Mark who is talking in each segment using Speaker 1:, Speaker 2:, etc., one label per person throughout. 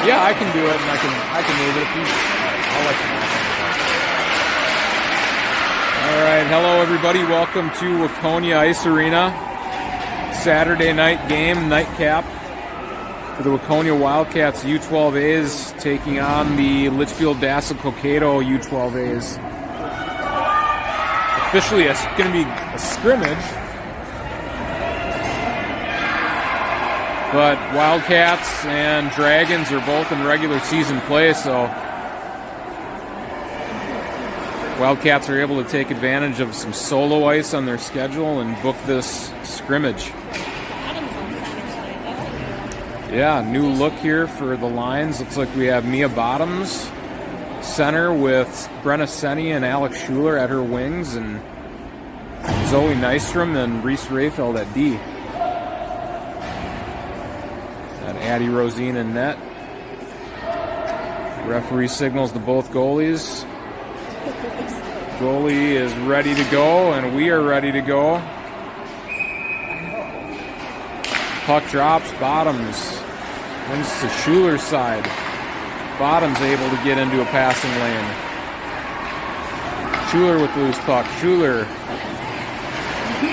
Speaker 1: Yeah, I can do it, and I can move it if you. I'll let you know. All right, hello everybody. Welcome to Waconia Ice Arena. Saturday night game, nightcap for the Waconia Wildcats U12As taking on the Litchfield-Dassel-Cokato U12As. Officially, it's going to be a scrimmage, but Wildcats and Dragons are both in regular season play, so Wildcats are able to take advantage of some solo ice on their schedule and book this scrimmage. Yeah, new look here for the lines. Looks like we have Mia Bottoms center with Brenna Senni and Alex Schuler at her wings, and Zoe Nystrom and Reese Rayfeld at D. And Addie Rosine in net. Referee signals to both goalies. Goalie is ready to go, and we are ready to go. Puck drops, Bottoms wins to Schuler's side. Bottoms able to get into a passing lane. Schuler with loose puck. Schuler.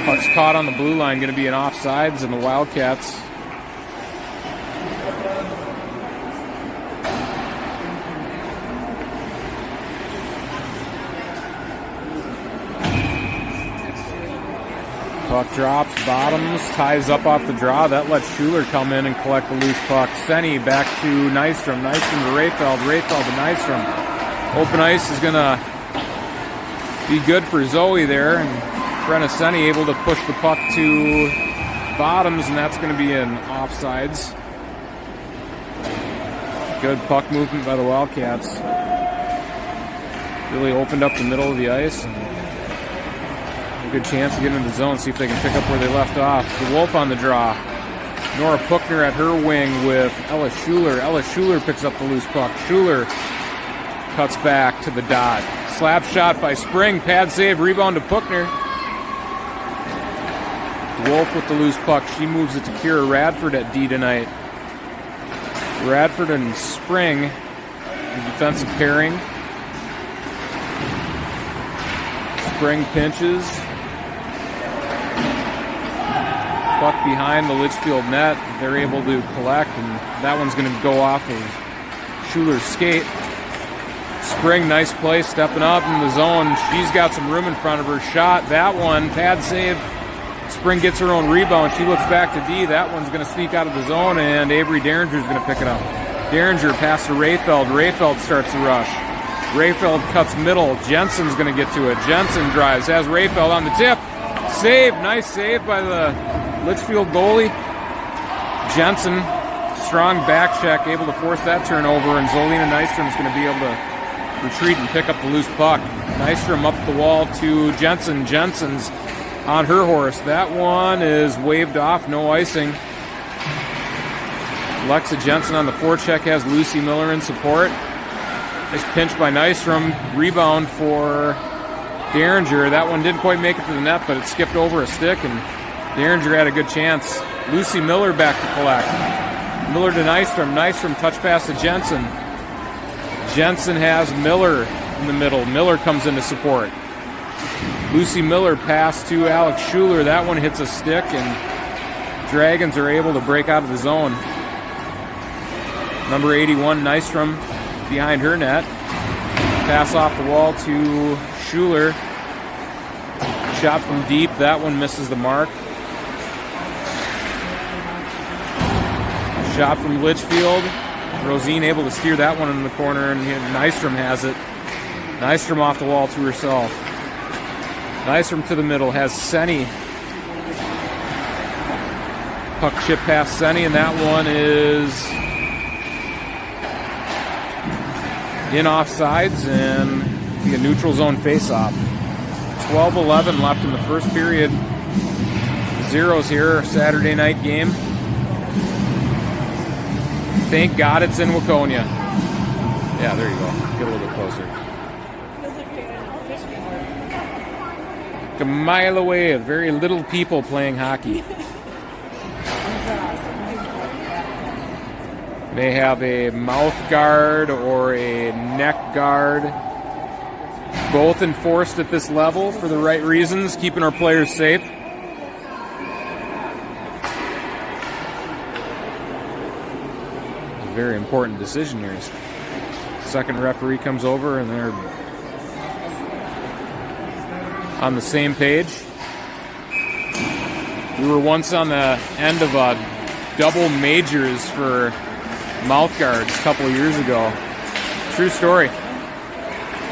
Speaker 1: Puck's caught on the blue line, going to be an offsides, and the Wildcats puck drops, Bottoms ties up off the draw. That lets Schuler come in and collect the loose puck. Senni back to Nystrom. Nystrom to Rayfeld. Rayfeld to Nystrom. Open ice is going to be good for Zoe there. And Brenna Senni able to push the puck to Bottoms, and that's going to be an offsides. Good puck movement by the Wildcats. Really opened up the middle of the ice. And a good chance to get into the zone, see if they can pick up where they left off. The Wolf on the draw. Nora Puchner at her wing with Ella Schuler. Ella Schuler picks up the loose puck. Schuler cuts back to the dot. Slap shot by Spring. Pad save. Rebound to Puchner. Wolf with the loose puck. She moves it to Kira Radford at D tonight. Radford and Spring, the defensive pairing. Spring pinches. Puck behind the Litchfield net. They're able to collect, and that one's going to go off of Schuler's skate. Spring, nice play, stepping up in the zone. She's got some room in front of her. Shot, that one, pad save. Spring gets her own rebound. She looks back to D. That one's going to sneak out of the zone, and Avery Derringer's going to pick it up. Derringer pass to Rayfeld. Rayfeld starts the rush. Rayfeld cuts middle. Jensen's going to get to it. Jensen drives, has Rayfeld on the tip. Save, nice save by the Litchfield goalie. Jensen, strong back check, able to force that turnover, and Zolina Nystrom's going to be able to retreat and pick up the loose puck. Nystrom up the wall to Jensen. Jensen's on her horse. That one is waved off, no icing. Alexa Jensen on the forecheck has Lucy Miller in support. Nice pinch by Nystrom. Rebound for Derringer. That one didn't quite make it to the net, but it skipped over a stick, and Derringer had a good chance. Lucy Miller back to collect. Miller to Nystrom. Nystrom touch pass to Jensen. Jensen has Miller in the middle. Miller comes in to support. Lucy Miller pass to Alex Schuler. That one hits a stick, and Dragons are able to break out of the zone. Number 81, Nystrom, behind her net. Pass off the wall to Schuler. Shot from deep. That one misses the mark. Shot from Litchfield. Rosine able to steer that one in the corner, and Nystrom has it. Nystrom off the wall to herself. Nystrom to the middle, has Senni. Puck chip past Senni, and that one is in offsides, and a neutral zone face-off. 12-11 left in the first period. Zeros here, Saturday night game. Thank God it's in Waconia. Yeah, there you go. Get a little bit closer. A mile away of very little people playing hockey. May have a mouth guard or a neck guard. Both enforced at this level for the right reasons, keeping our players safe. A very important decision here. Second referee comes over and they're on the same page. We were once on the end of a double majors for mouth guards a couple of years ago. True story.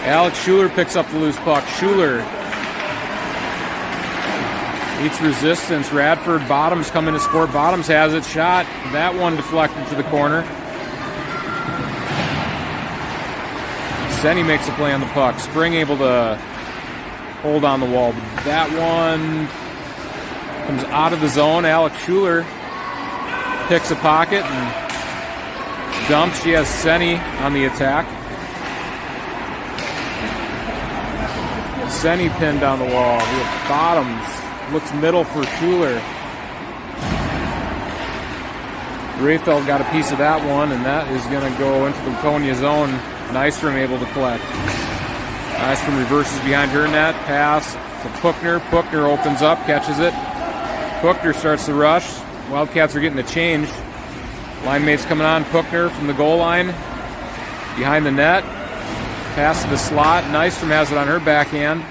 Speaker 1: Alex Schuler picks up the loose puck. Schuler meets resistance. Radford Bottoms come in to score. Bottoms has it. Shot. That one deflected to the corner. Senny makes a play on the puck. Spring able to hold on the wall. That one comes out of the zone. Alex Schuler picks a pocket and dumps. She has Senny on the attack. Senny pinned down the wall. We have Bottoms. Looks middle for Schuler. Rayfeld got a piece of that one, and that is going to go into the Waconia zone. Nystrom able to collect. Nystrom reverses behind her net. Pass to Puckner. Puckner opens up, catches it. Puckner starts the rush. Wildcats are getting the change. Line mates coming on. Puckner from the goal line. Behind the net. Pass to the slot. Nystrom has it on her backhand.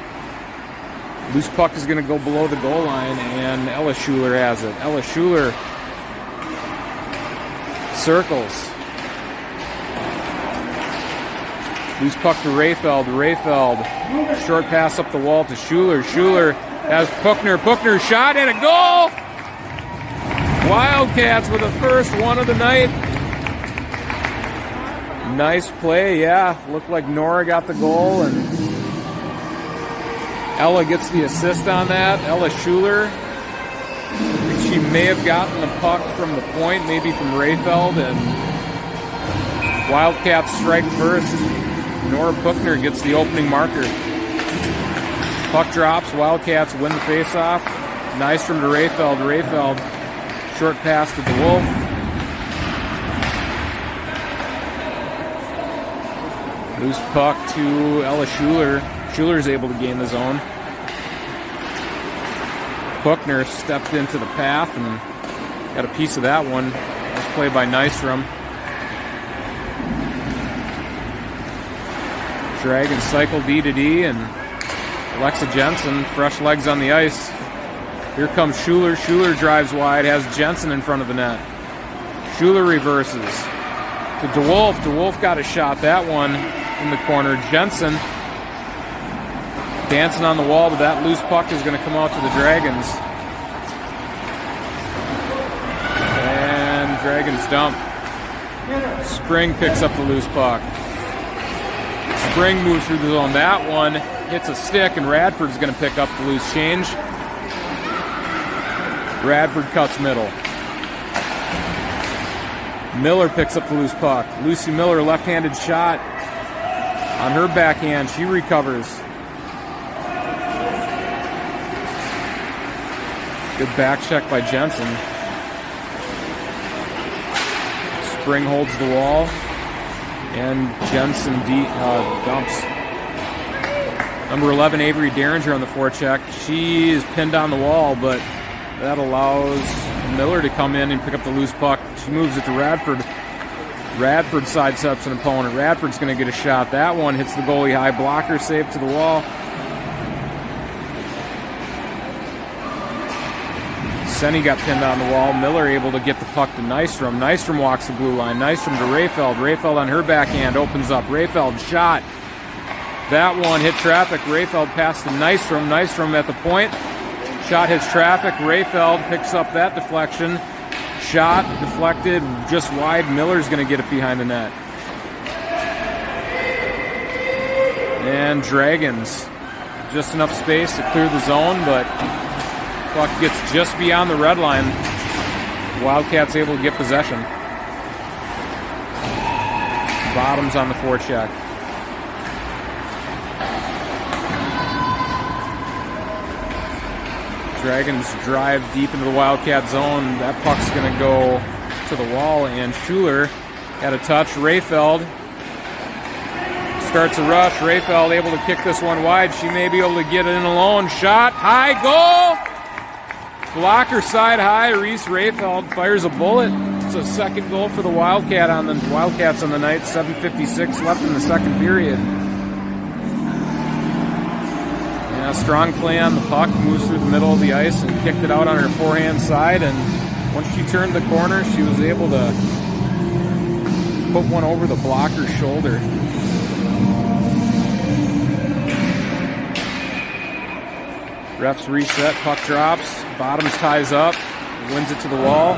Speaker 1: Loose puck is going to go below the goal line, and Ella Schuler has it. Ella Schuler circles. Loose puck to Rayfeld. Rayfeld, short pass up the wall to Schuler. Schuler has Puckner. Puckner shot and a goal! Wildcats with the first one of the night. Nice play, yeah. Looked like Nora got the goal, and Ella gets the assist on that. Ella Schuler. She may have gotten the puck from the point, maybe from Rayfeld, and Wildcats strike first. Nora Puckner gets the opening marker. Puck drops. Wildcats win the faceoff. Nystrom to Rayfeld. Rayfeld, short pass to DeWolf. Loose puck to Ella Schuler. Schuler's able to gain the zone. Puckner stepped into the path and got a piece of that one. Nice play by Nystrom. Dragons cycle D to D, and Alexa Jensen, fresh legs on the ice. Here comes Schuler. Schuler drives wide, has Jensen in front of the net. Schuler reverses to DeWolf. DeWolf got a shot, that one in the corner. Jensen dancing on the wall, but that loose puck is going to come out to the Dragons. And Dragons dump. Spring picks up the loose puck. Spring moves through the zone. That one hits a stick, and Radford's going to pick up the loose change. Radford cuts middle. Miller picks up the loose puck. Lucy Miller, left-handed shot on her backhand. She recovers. Good back check by Jensen. Spring holds the wall. And Jensen dumps. Number 11, Avery Derringer on the forecheck. She is pinned on the wall, but that allows Miller to come in and pick up the loose puck. She moves it to Radford. Radford sidesteps an opponent. Radford's going to get a shot. That one hits the goalie high. Blocker save to the wall. Senny got pinned on the wall. Miller able to get the puck to Nystrom. Nystrom walks the blue line. Nystrom to Rayfeld. Rayfeld on her backhand opens up. Rayfeld shot. That one hit traffic. Rayfeld passed to Nystrom. Nystrom at the point. Shot hits traffic. Rayfeld picks up that deflection. Shot deflected just wide. Miller's going to get it behind the net. And Dragons, just enough space to clear the zone, but puck gets just beyond the red line. Wildcats able to get possession. Bottoms on the forecheck. Dragons drive deep into the Wildcat zone. That puck's going to go to the wall, and Schuler Got a touch. Rayfeld starts a rush. Rayfeld able to kick this one wide. She may be able to get it in alone. Shot. High. Goal. Blocker side high. Reese Rayfeld fires a bullet. It's a second goal for the Wildcats on the night. 7:56 left in the second period. Yeah, strong play on the puck. Moves through the middle of the ice and kicked it out on her forehand side. And once she turned the corner, she was able to put one over the blocker's shoulder. Refs reset, puck drops, Bottoms ties up, wins it to the wall.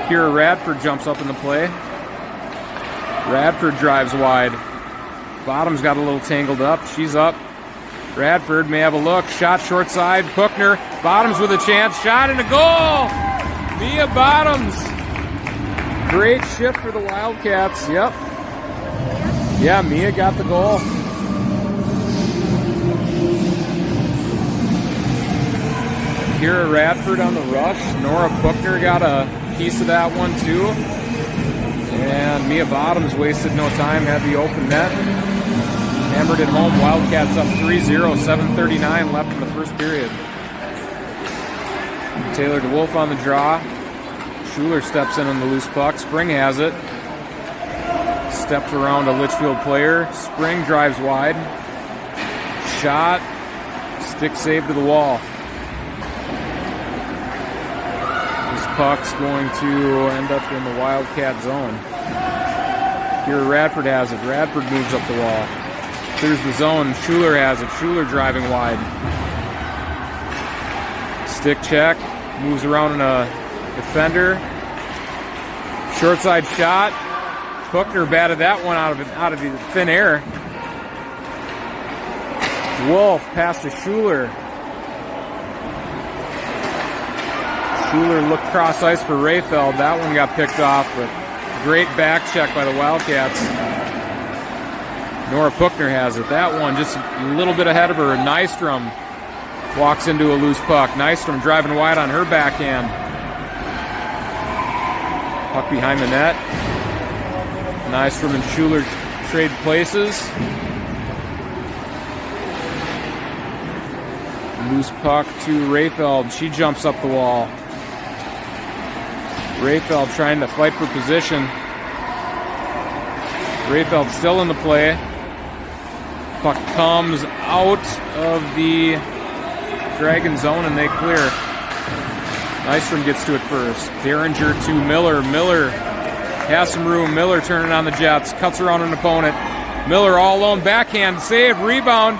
Speaker 1: Kira Radford jumps up in the play. Radford drives wide. Bottoms got a little tangled up. She's up. Radford may have a look. Shot short side. Puckner. Bottoms with a chance. Shot and a goal! Mia Bottoms. Great shift for the Wildcats. Yep. Yeah, Mia got the goal. Kira Radford on the rush. Nora Puckner got a piece of that one too. And Mia Bottoms wasted no time, had the open net. Hammered it home. Wildcats up 3-0, 7:39 left in the first period. Taylor DeWolf on the draw. Schuler steps in on the loose puck. Spring has it. Steps around a Litchfield player. Spring drives wide. Shot. Stick save to the wall. Puck's going to end up in the Wildcat zone. Here Radford has it. Radford moves up the wall. Clears the zone. Schuler has it. Schuler driving wide. Stick check. Moves around in a defender. Short side shot. Puckner batted that one out of the thin air. Wolf pass to Schuler. Schuler looked cross ice for Rayfeld. That one got picked off, but great back check by the Wildcats. Nora Puckner has it. That one just a little bit ahead of her. Nystrom walks into a loose puck. Nystrom driving wide on her backhand. Puck behind the net. Nystrom and Schuler trade places. Loose puck to Rayfeld. She jumps up the wall. Rayfeld trying to fight for position. Rayfeld still in the play. Puck comes out of the Dragon zone and they clear. Nystrom gets to it first. Derringer to Miller. Miller has some room. Miller turning on the Jets. Cuts around an opponent. Miller all alone. Backhand save. Rebound.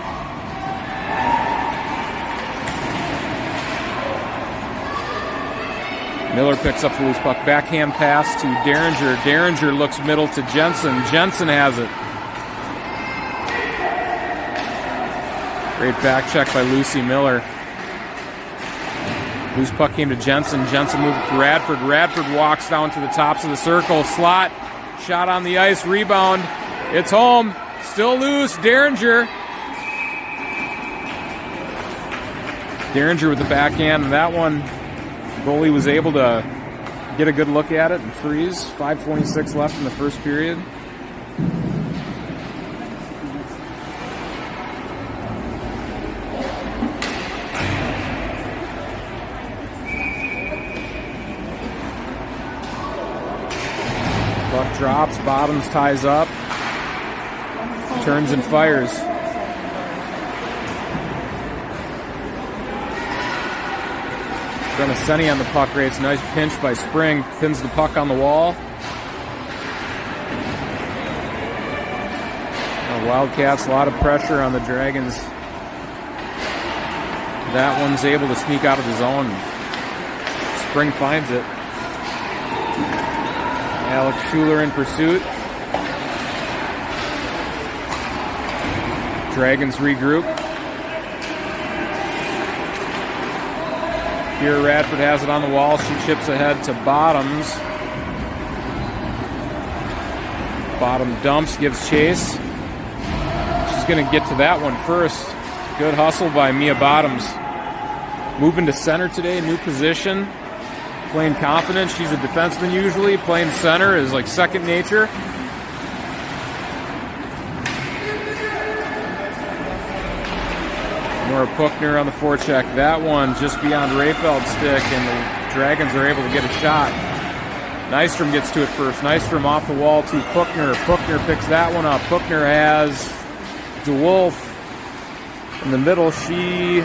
Speaker 1: Miller picks up the loose puck. Backhand pass to Derringer. Derringer looks middle to Jensen. Jensen has it. Great back check by Lucy Miller. Loose puck came to Jensen. Jensen moved to Radford. Radford walks down to the tops of the circle. Slot. Shot on the ice. Rebound. It's home. Still loose. Derringer. Derringer with the backhand. And that one, goalie was able to get a good look at it and freeze. 5:26 left in the first period. Puck drops, Bottoms ties up, turns and fires. Senni on the puck race. Nice pinch by Spring. Pins the puck on the wall. Wildcats, a lot of pressure on the Dragons. That one's able to sneak out of the zone. Spring finds it. Alex Schuler in pursuit. Dragons regroup. Here Radford has it on the wall. She chips ahead to Bottoms. Bottom dumps, gives chase. She's going to get to that one first. Good hustle by Mia Bottoms. Moving to center today, new position. playing confident. She's a defenseman usually. Playing center is like second nature. Nora Puchner on the forecheck. That one just beyond Rayfeld's stick, and the Dragons are able to get a shot. Nystrom gets to it first. Nystrom off the wall to Puchner. Puchner picks that one up. Puchner has DeWolf in the middle. She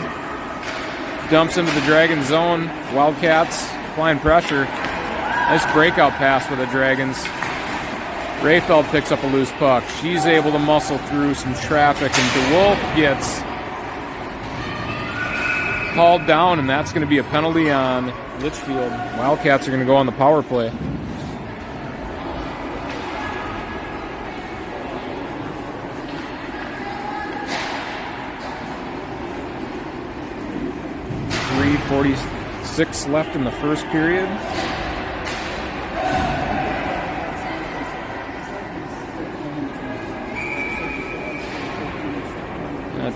Speaker 1: dumps into the Dragon zone. Wildcats applying pressure. Nice breakout pass for the Dragons. Rayfeld picks up a loose puck. She's able to muscle through some traffic, and DeWolf gets called down, and that's going to be a penalty on Litchfield. Wildcats are going to go on the power play. .346 left in the first period.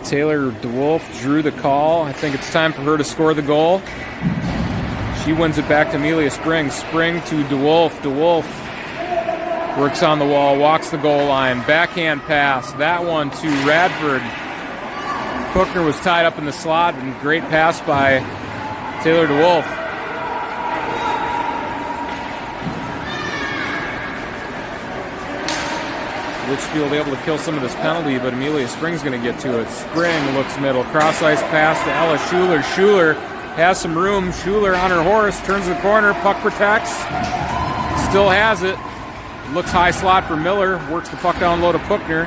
Speaker 1: Taylor DeWolf drew the call. I think it's time for her to score the goal. She wins it back to Amelia Spring. Spring to DeWolf. DeWolf works on the wall, walks the goal line. Backhand pass. That one to Radford. Puchner was tied up in the slot, and great pass by Taylor DeWolf. Litchfield able to kill some of this penalty, but Amelia Spring's going to get to it. Spring looks middle. Cross-ice pass to Ella Schuler. Schuler has some room. Schuler on her horse. Turns the corner. Puck protects. Still has it. Looks high slot for Miller. Works the puck down low to Puchner.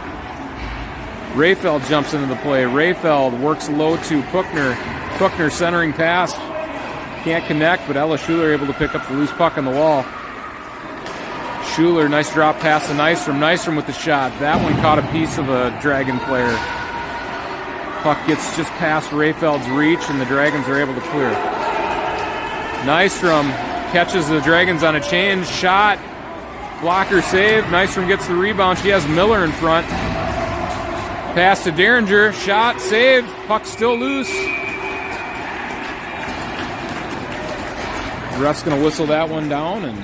Speaker 1: Rayfeld jumps into the play. Rayfeld works low to Puchner. Puchner centering pass. Can't connect, but Ella Schuler able to pick up the loose puck on the wall. Schuler, nice drop pass to Nystrom. Nystrom with the shot. That one caught a piece of a Dragon player. Puck gets just past Rayfeld's reach, and the Dragons are able to clear. Nystrom catches the Dragons on a change. Shot. Blocker save. Nystrom gets the rebound. She has Miller in front. Pass to Derringer. Shot. Save. Puck still loose. The ref's going to whistle that one down, and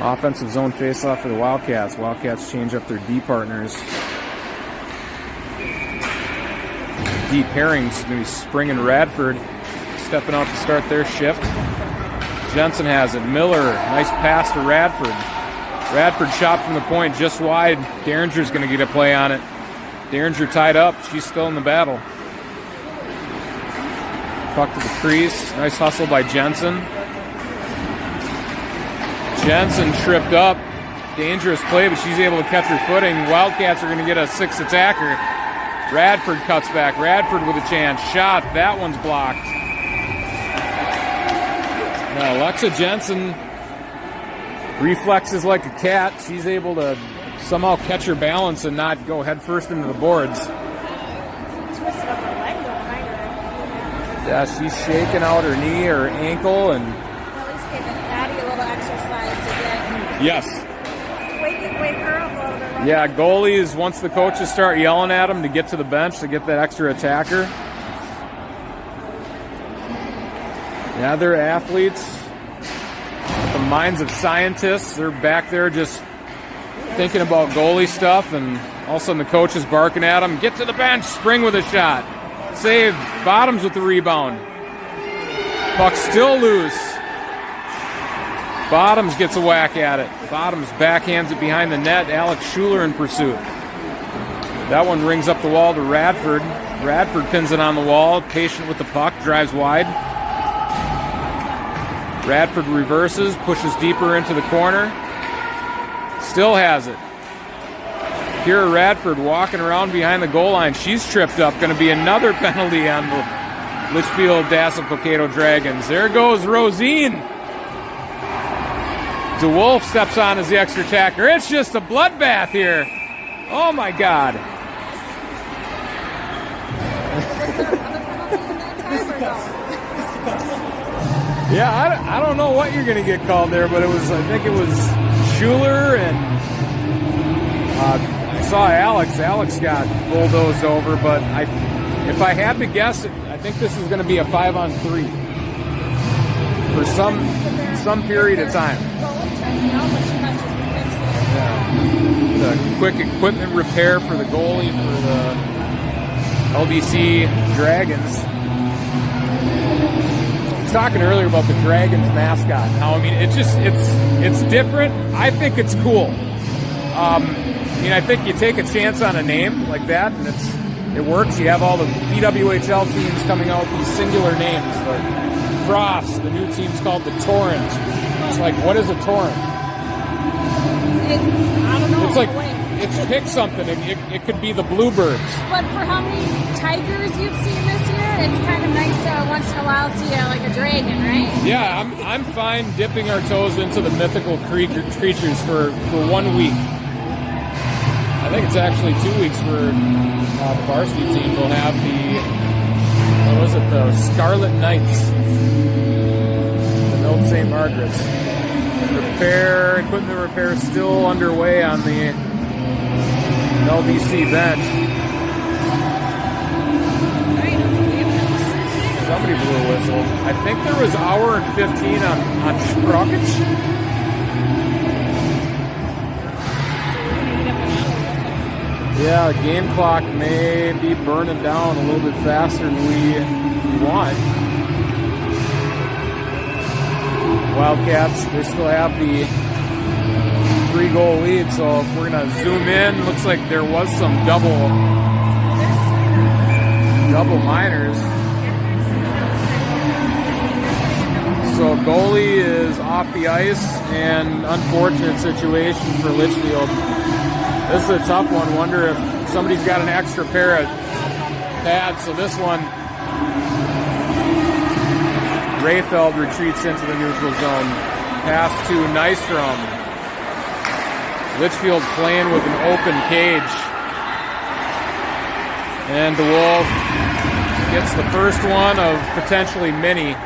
Speaker 1: offensive zone faceoff for the Wildcats. Wildcats change up their D partners. D pairings going to be Spring and Radford stepping out to start their shift. Jensen has it. Miller, nice pass to Radford. Radford shot from the point just wide. Derringer's going to get a play on it. Derringer tied up. She's still in the battle. Puck to the crease. Nice hustle by Jensen. Jensen tripped up. Dangerous play, but she's able to catch her footing. Wildcats are going to get a sixth attacker. Radford cuts back. Radford with a chance. Shot. That one's blocked. Now, Alexa Jensen reflexes like a cat. She's able to somehow catch her balance and not go headfirst into the boards. Yeah, she's shaking out her knee or ankle, and yes. Wake her up a little bit. Yeah, goalies, once the coaches start yelling at them to get to the bench to get that extra attacker. Yeah, they're athletes. The minds of scientists. They're back there just thinking about goalie stuff, and all of a sudden the coach is barking at them. Get to the bench. Spring with a shot. Save. Bottoms with the rebound. Puck still loose. Bottoms gets a whack at it. Bottoms backhands it behind the net. Alex Schuler in pursuit. That one rings up the wall to Radford. Radford pins it on the wall. Patient with the puck. Drives wide. Radford reverses. Pushes deeper into the corner. Still has it. Kira Radford walking around behind the goal line. She's tripped up. Going to be another penalty on the Litchfield Dassel-Cokato Dragons. There goes Rosine. DeWolf steps on as the extra attacker. It's just a bloodbath here. Oh, my God. Yeah, I don't know what you're going to get called there, but I think it was Schuler, and I saw Alex. Alex got bulldozed over, but if I had to guess, I think this is going to be a 5-on-3. for some period of time. Yeah. The quick equipment repair for the goalie for the LDC Dragons. I was talking earlier about the Dragons mascot. How, I mean, it's different. I think it's cool. I mean, I think you take a chance on a name like that, and it works. You have all the PWHL teams coming out with these singular names. The Frost, the new team's called the Torrent. It's like, what is a torrent?
Speaker 2: I don't know.
Speaker 1: It's like, it's pick something. It could be the Bluebirds.
Speaker 2: But for how many tigers you've seen this year, it's kind of nice to once in a while see like a dragon, right?
Speaker 1: Yeah, I'm fine dipping our toes into the mythical creatures for 1 week. I think it's actually 2 weeks for the varsity team. We'll have the Scarlet Knights, the Milton St. Margaret's. Equipment repair still underway on the LDC bench. Somebody blew a whistle. I think there was hour and 15 on Sprockets. Yeah, the game clock may be burning down a little bit faster than we want. Wildcats, they still have the 3-goal lead, so if we're going to zoom in, looks like there was some double minors. So goalie is off the ice, and unfortunate situation for Litchfield. This is a tough one. Wonder if somebody's got an extra pair of pads. So this one, Rayfeld retreats into the neutral zone. Pass to Nystrom. Litchfield playing with an open cage. And DeWolf gets the first one of potentially many.
Speaker 2: It's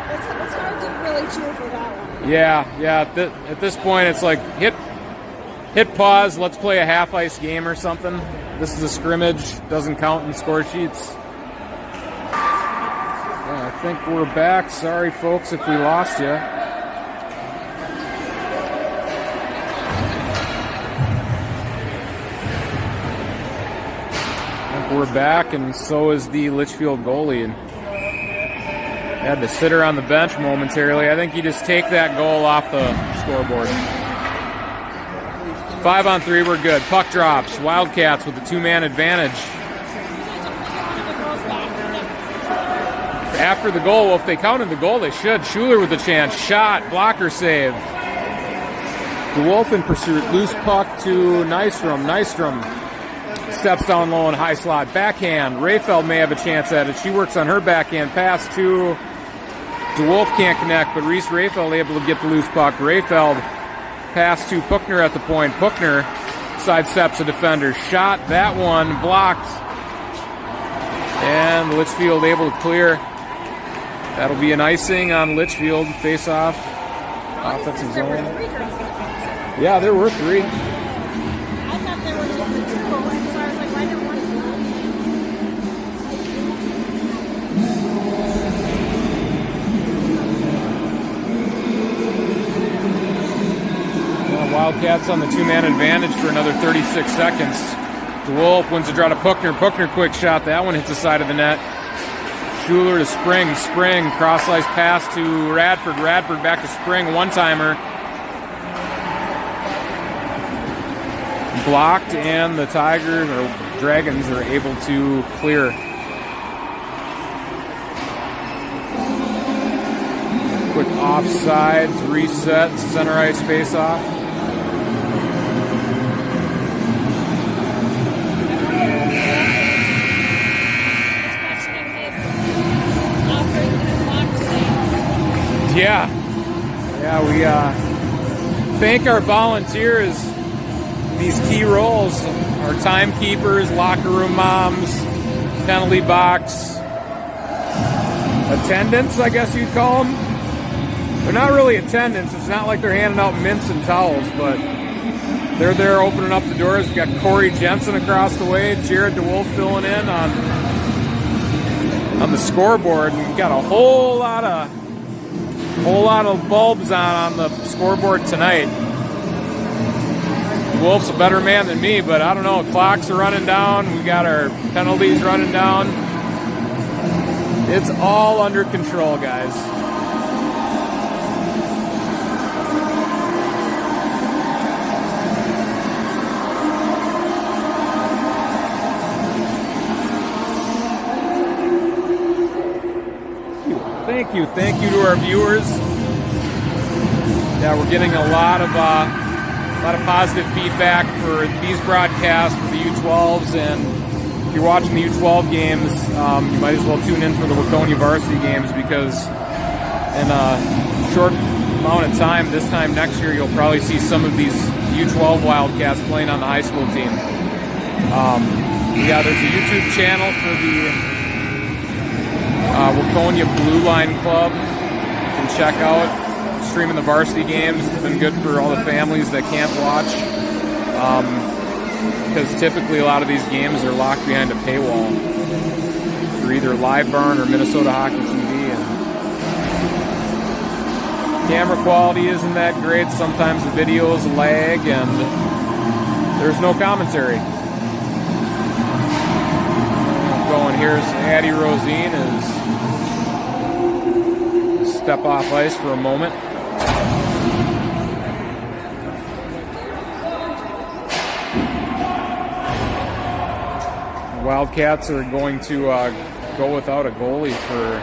Speaker 2: hard to really cheer for that one.
Speaker 1: Yeah. At this point, it's like hit pause. Let's play a half-ice game or something. This is a scrimmage. Doesn't count in score sheets. I think we're back. Sorry, folks, if we lost you. I think we're back, and so is the Litchfield goalie. And had to sit her on the bench momentarily. I think you just take that goal off the scoreboard. 5-on-3, we're good. Puck drops. Wildcats with the 2-man advantage. After the goal, well, if they counted the goal, they should. Schuler with the chance. Shot. Blocker save. DeWolf in pursuit. Loose puck to Nystrom. Nystrom steps down low in high slot. Backhand. Rayfeld may have a chance at it. She works on her backhand. Pass to DeWolf, can't connect, but Reese Rayfeld able to get the loose puck. Rayfeld pass to Puckner at the point. Puckner sidesteps a defender. Shot. That one blocked. And Litchfield able to clear. That'll be an icing on Litchfield. Face-off. Offensive zone. Yeah, there were 3.
Speaker 2: I thought there were just 2, so I was like, why didn't one?
Speaker 1: Wildcats on the 2-man advantage for another 36 seconds. DeWolf wins the draw to Puckner. Puckner quick shot. That one hits the side of the net. Schuler to Spring. Spring cross-ice pass to Radford. Radford back to Spring. One-timer. Blocked, and the Tigers or Dragons are able to clear. Quick offsides, reset, center ice face-off. Yeah, we thank our volunteers in these key roles, our timekeepers, locker room moms, penalty box, attendants, I guess you'd call them. They're not really attendants. It's not like they're handing out mints and towels, but they're there opening up the doors. We've got Corey Jensen across the way, Jared DeWolf filling in on the scoreboard, and we've got a whole lot of whole lot of bulbs on the scoreboard tonight. Wolf's a better man than me, but I don't know. Clocks are running down. We got our penalties running down. It's all under control, guys. Thank you to our viewers. Yeah, we're getting a lot of positive feedback for these broadcasts for the U12s, and if you're watching the U12 games, you might as well tune in for the Waconia varsity games, because in a short amount of time, this time next year, you'll probably see some of these U12 Wildcats playing on the high school team. Yeah, there's a YouTube channel for the Waconia Blue Line Club. You can check out streaming the varsity games. It's been good for all the families that can't watch, because typically a lot of these games are locked behind a paywall for either Live Burn or Minnesota Hockey TV. And camera quality isn't that great. Sometimes the videos lag and there's no commentary. Going here's Addie Rosine is step off ice for a moment. The Wildcats are going to go without a goalie for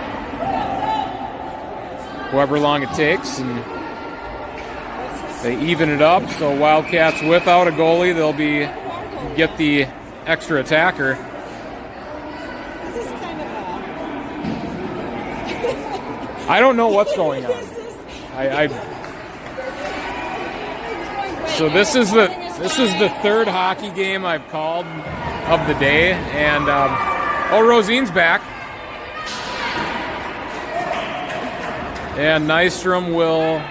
Speaker 1: however long it takes, and they even it up. So Wildcats without a goalie, they'll get the extra attacker. I don't know what's going on. So this is the third hockey game I've called of the day, and Rosine's back, and Nystrom will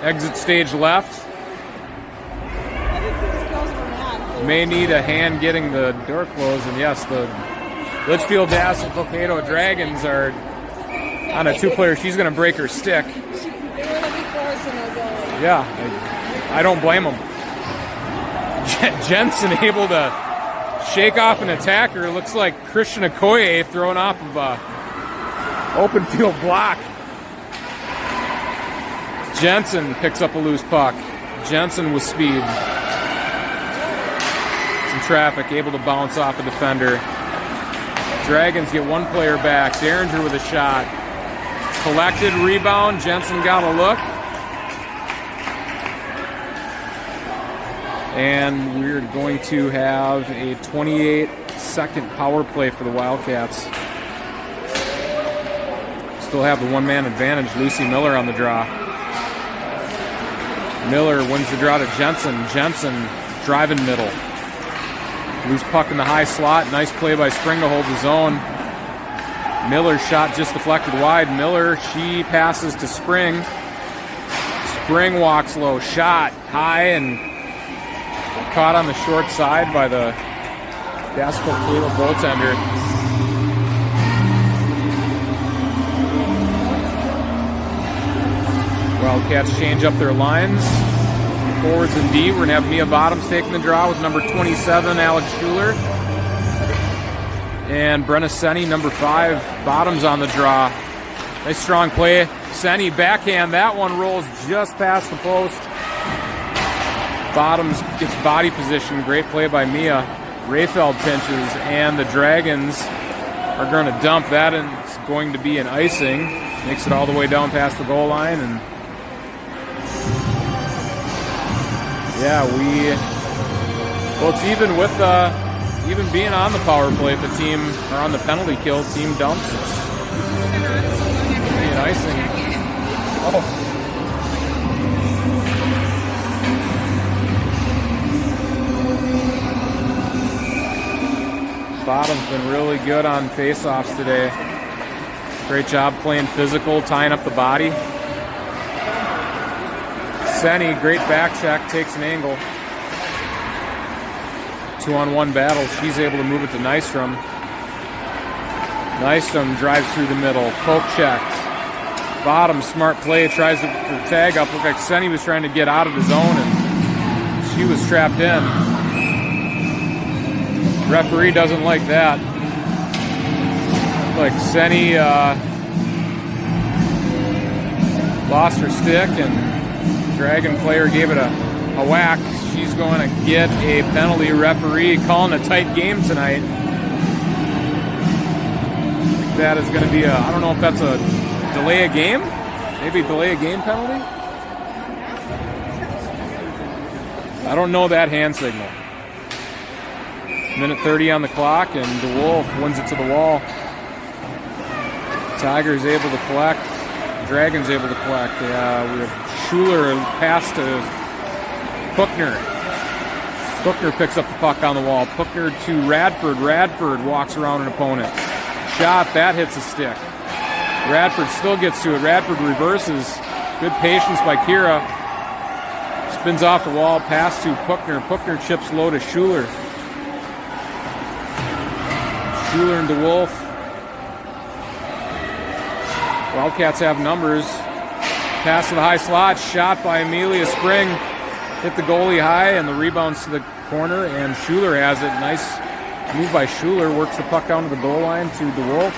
Speaker 1: exit stage left. May need a hand getting the door closed, and yes, the Litchfield Dash and Volcano Dragons are on a two-player. She's going to break her stick. Yeah, I don't blame them. Jensen able to shake off an attacker. Looks like Christian Okoye thrown off of a open field block. Jensen picks up a loose puck. Jensen with speed. Some traffic, able to bounce off a defender. Dragons get one player back. Derringer with a shot. Collected, rebound. Jensen got a look. And we're going to have a 28-second power play for the Wildcats. Still have the one-man advantage. Lucy Miller on the draw. Miller wins the draw to Jensen. Jensen driving middle. Loose puck in the high slot. Nice play by Spring to hold the zone. Miller's shot just deflected wide. Miller, she passes to Spring. Spring walks low. Shot high and caught on the short side by the Dasko Cleveland goaltender. Wildcats change up their lines. Forwards and D. We're going to have Mia Bottoms taking the draw with number 27, Alex Schuler. And Brenna Senni, number 5, Bottoms on the draw. Nice strong play. Senni backhand. That one rolls just past the post. Bottoms gets body position. Great play by Mia. Rayfeld pinches, and the Dragons are going to dump that, and it's going to be an icing. Makes it all the way down past the goal line, and yeah, it's even with even being on the power play, if the team or on the penalty kill, team dumps, it's an icing. Oh. Bottom's been really good on face-offs today. Great job playing physical, tying up the body. Senni, great back check, takes an angle. 2-on-1 battle. She's able to move it to Nystrom. Nystrom drives through the middle. Poke checked. Bottom, smart play, tries to for the tag up. Looked like Senny was trying to get out of the zone, and she was trapped in. Referee doesn't like that. Like Senny lost her stick, and Dragon player gave it a whack. She's going to get a penalty. Referee calling a tight game tonight. That is going to be I don't know if that's a delay a game? Maybe delay a game penalty? I don't know that hand signal. Minute 30 on the clock, and DeWolf wins it to the wall. Tiger's able to collect. Dragon's able to collect. We have Schuler pass to Puckner. Puckner picks up the puck on the wall. Puckner to Radford. Radford walks around an opponent. Shot, that hits a stick. Radford still gets to it. Radford reverses. Good patience by Kira. Spins off the wall. Pass to Puckner. Puckner chips low to Schuler. Schuler and DeWolf. Wildcats have numbers. Pass to the high slot. Shot by Amelia Spring. Hit the goalie high, and the rebounds to the corner, and Schuler has it. Nice move by Schuler. Works the puck down to the goal line to DeWolf.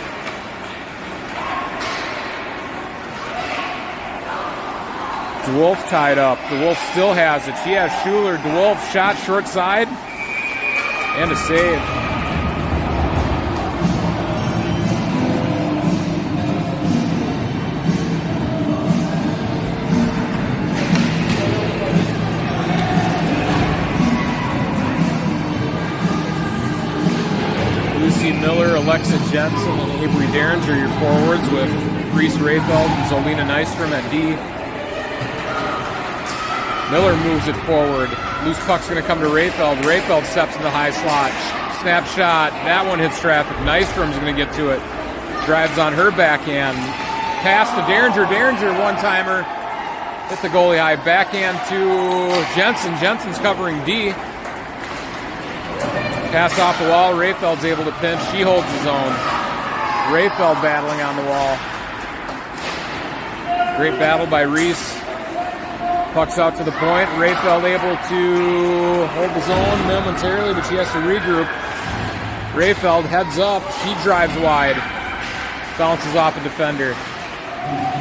Speaker 1: DeWolf tied up. DeWolf still has it. She has Schuler. DeWolf shot short side, and a save. Miller, Alexa Jensen, and Avery Derringer, your forwards, with Reese Rayfeld and Zolina Nystrom at D. Miller moves it forward. Loose puck's going to come to Rayfeld. Rayfeld steps in the high slot. Snap shot. That one hits traffic. Nystrom's going to get to it. Drives on her backhand. Pass to Derringer. Derringer, one-timer. Hit the goalie high. Backhand to Jensen. Jensen's covering D. Pass off the wall. Rayfeld's able to pinch. She holds his own. Rayfeld battling on the wall. Great battle by Reese. Puck's out to the point. Rayfeld able to hold his own momentarily, but she has to regroup. Rayfeld heads up. She drives wide. Bounces off a defender.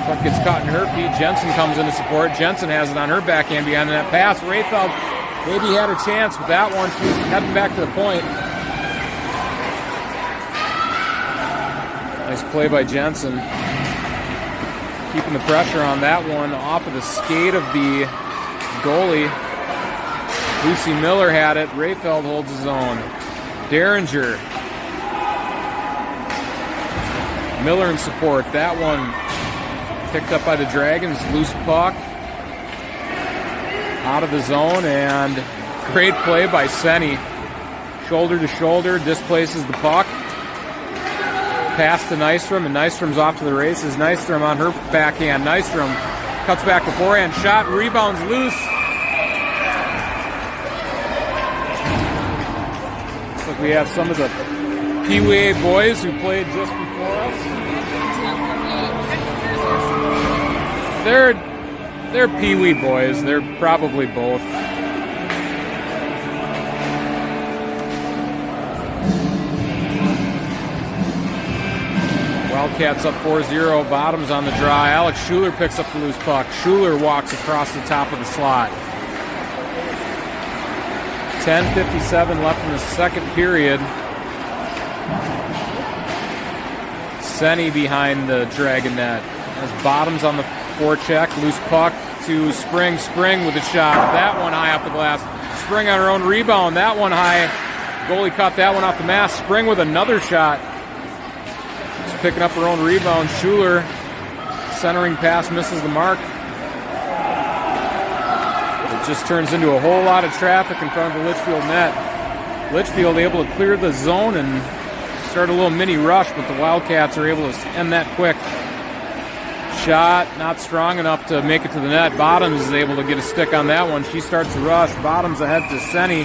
Speaker 1: Puck gets caught in her feet. Jensen comes in to support. Jensen has it on her backhand behind that pass. Rayfeld maybe had a chance, but that one, she was heading back to the point. Nice play by Jensen. Keeping the pressure on that one off of the skate of the goalie. Lucy Miller had it. Rayfeld holds his own. Derringer. Miller in support. That one picked up by the Dragons. Loose puck. Out of the zone, and great play by Senny. Shoulder to shoulder, displaces the puck. Pass to Nystrom, and Nystrom's off to the races. Nystrom on her backhand. Nystrom cuts back to forehand. Shot, rebounds loose. Looks like we have some of the Pee-wee boys who played just before us. They're Pee-wee boys. They're probably both. Wildcats up 4-0. Bottoms on the draw. Alex Schuler picks up the loose puck. Schuler walks across the top of the slot. 10:57 left in the second period. Senny behind the Dragon net. As Bottoms on the forecheck, loose puck to Spring. Spring with a shot. That one high off the glass. Spring on her own rebound. That one high. Goalie caught that one off the mask. Spring with another shot. She's picking up her own rebound. Schuler, centering pass, misses the mark. It just turns into a whole lot of traffic in front of the Litchfield net. Litchfield able to clear the zone and start a little mini rush, but the Wildcats are able to end that quick. Shot, not strong enough to make it to the net. Bottoms is able to get a stick on that one. She starts to rush. Bottoms ahead to Senny.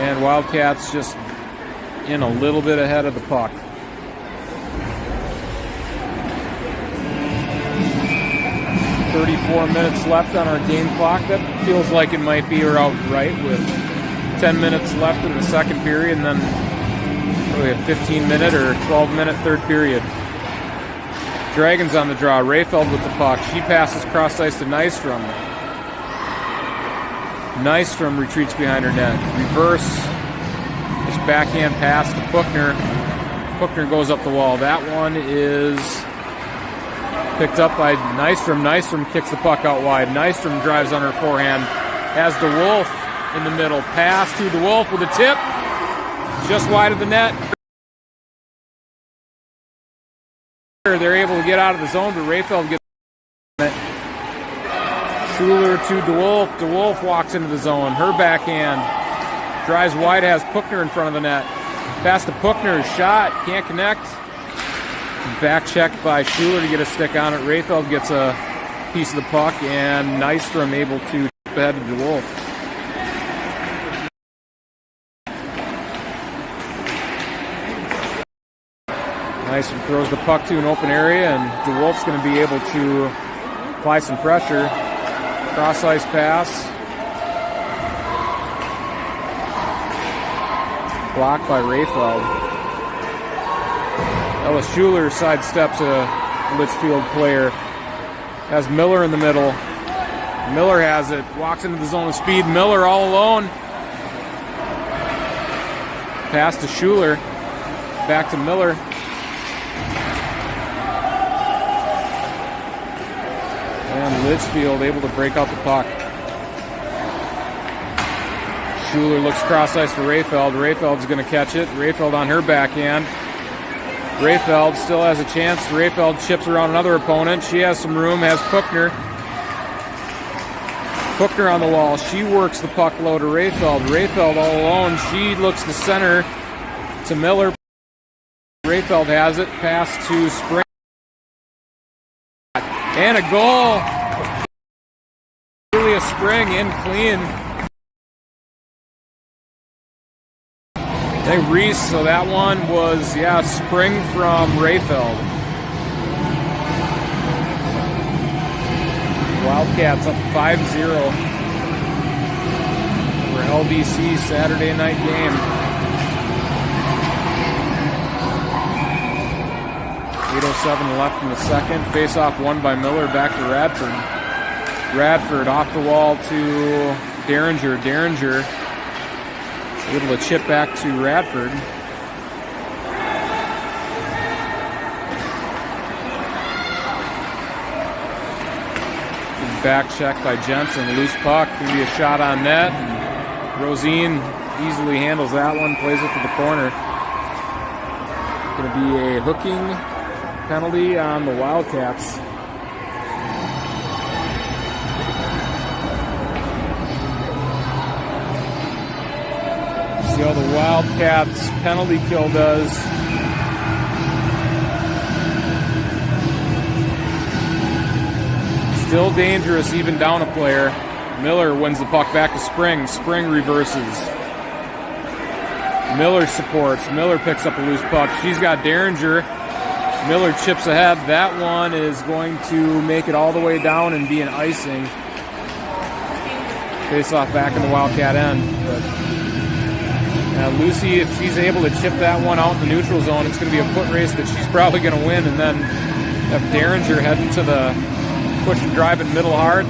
Speaker 1: And Wildcats just in a little bit ahead of the puck. 4 minutes left on our game clock. That feels like it might be about right, with 10 minutes left in the second period, and then really a 15-minute or 12-minute third period. Dragons on the draw. Rayfeld with the puck. She passes cross ice to Nystrom. Nystrom retreats behind her net. Reverse. This backhand pass to Puckner. Puckner goes up the wall. That one is picked up by Nystrom. Nystrom kicks the puck out wide. Nystrom drives on her forehand. Has DeWolf in the middle. Pass to DeWolf with a tip. Just wide of the net. They're able to get out of the zone, but Rayfeld gets it. Schuler to DeWolf. DeWolf walks into the zone. Her backhand drives wide, has Puckner in front of the net. Pass to Puckner. Shot. Can't connect. Back check by Schuler to get a stick on it. Rayfeld gets a piece of the puck, and Nystrom able to chip ahead to DeWolf. Nystrom throws the puck to an open area, and DeWolf's going to be able to apply some pressure. Cross ice pass. Blocked by Rayfeld. Ella Schuler sidesteps a Litchfield player. Has Miller in the middle. Miller has it. Walks into the zone of speed. Miller all alone. Pass to Schuler. Back to Miller. And Litchfield able to break out the puck. Schuler looks cross ice to Rayfeld. Rayfeld's going to catch it. Rayfeld on her backhand. Rayfeld still has a chance. Rayfeld chips around another opponent. She has some room, has Puckner. Puckner on the wall. She works the puck low to Rayfeld. Rayfeld all alone. She looks to center to Miller. Rayfeld has it. Pass to Spring. And a goal. Julia Spring in clean. I think Reese, so that one was, Spring from Rayfeld. Wildcats up 5-0 for LDC Saturday night game. 8:07 left in the second. Face-off won by Miller, back to Radford. Radford off the wall to Derringer. Derringer able to chip back to Radford. Back check by Jensen. Loose puck. Going to be a shot on net. And Rosine easily handles that one. Plays it to the corner. Going to be a hooking penalty on the Wildcats. See how the Wildcats penalty kill does. Still dangerous, even down a player. Miller wins the puck back to Spring. Spring reverses. Miller supports. Miller picks up a loose puck. She's got Derringer. Miller chips ahead. That one is going to make it all the way down and be an icing. Face off back in the Wildcat end. But Lucy, if she's able to chip that one out in the neutral zone, it's going to be a foot race that she's probably going to win. And then have Derringer heading to the push and drive it middle hard.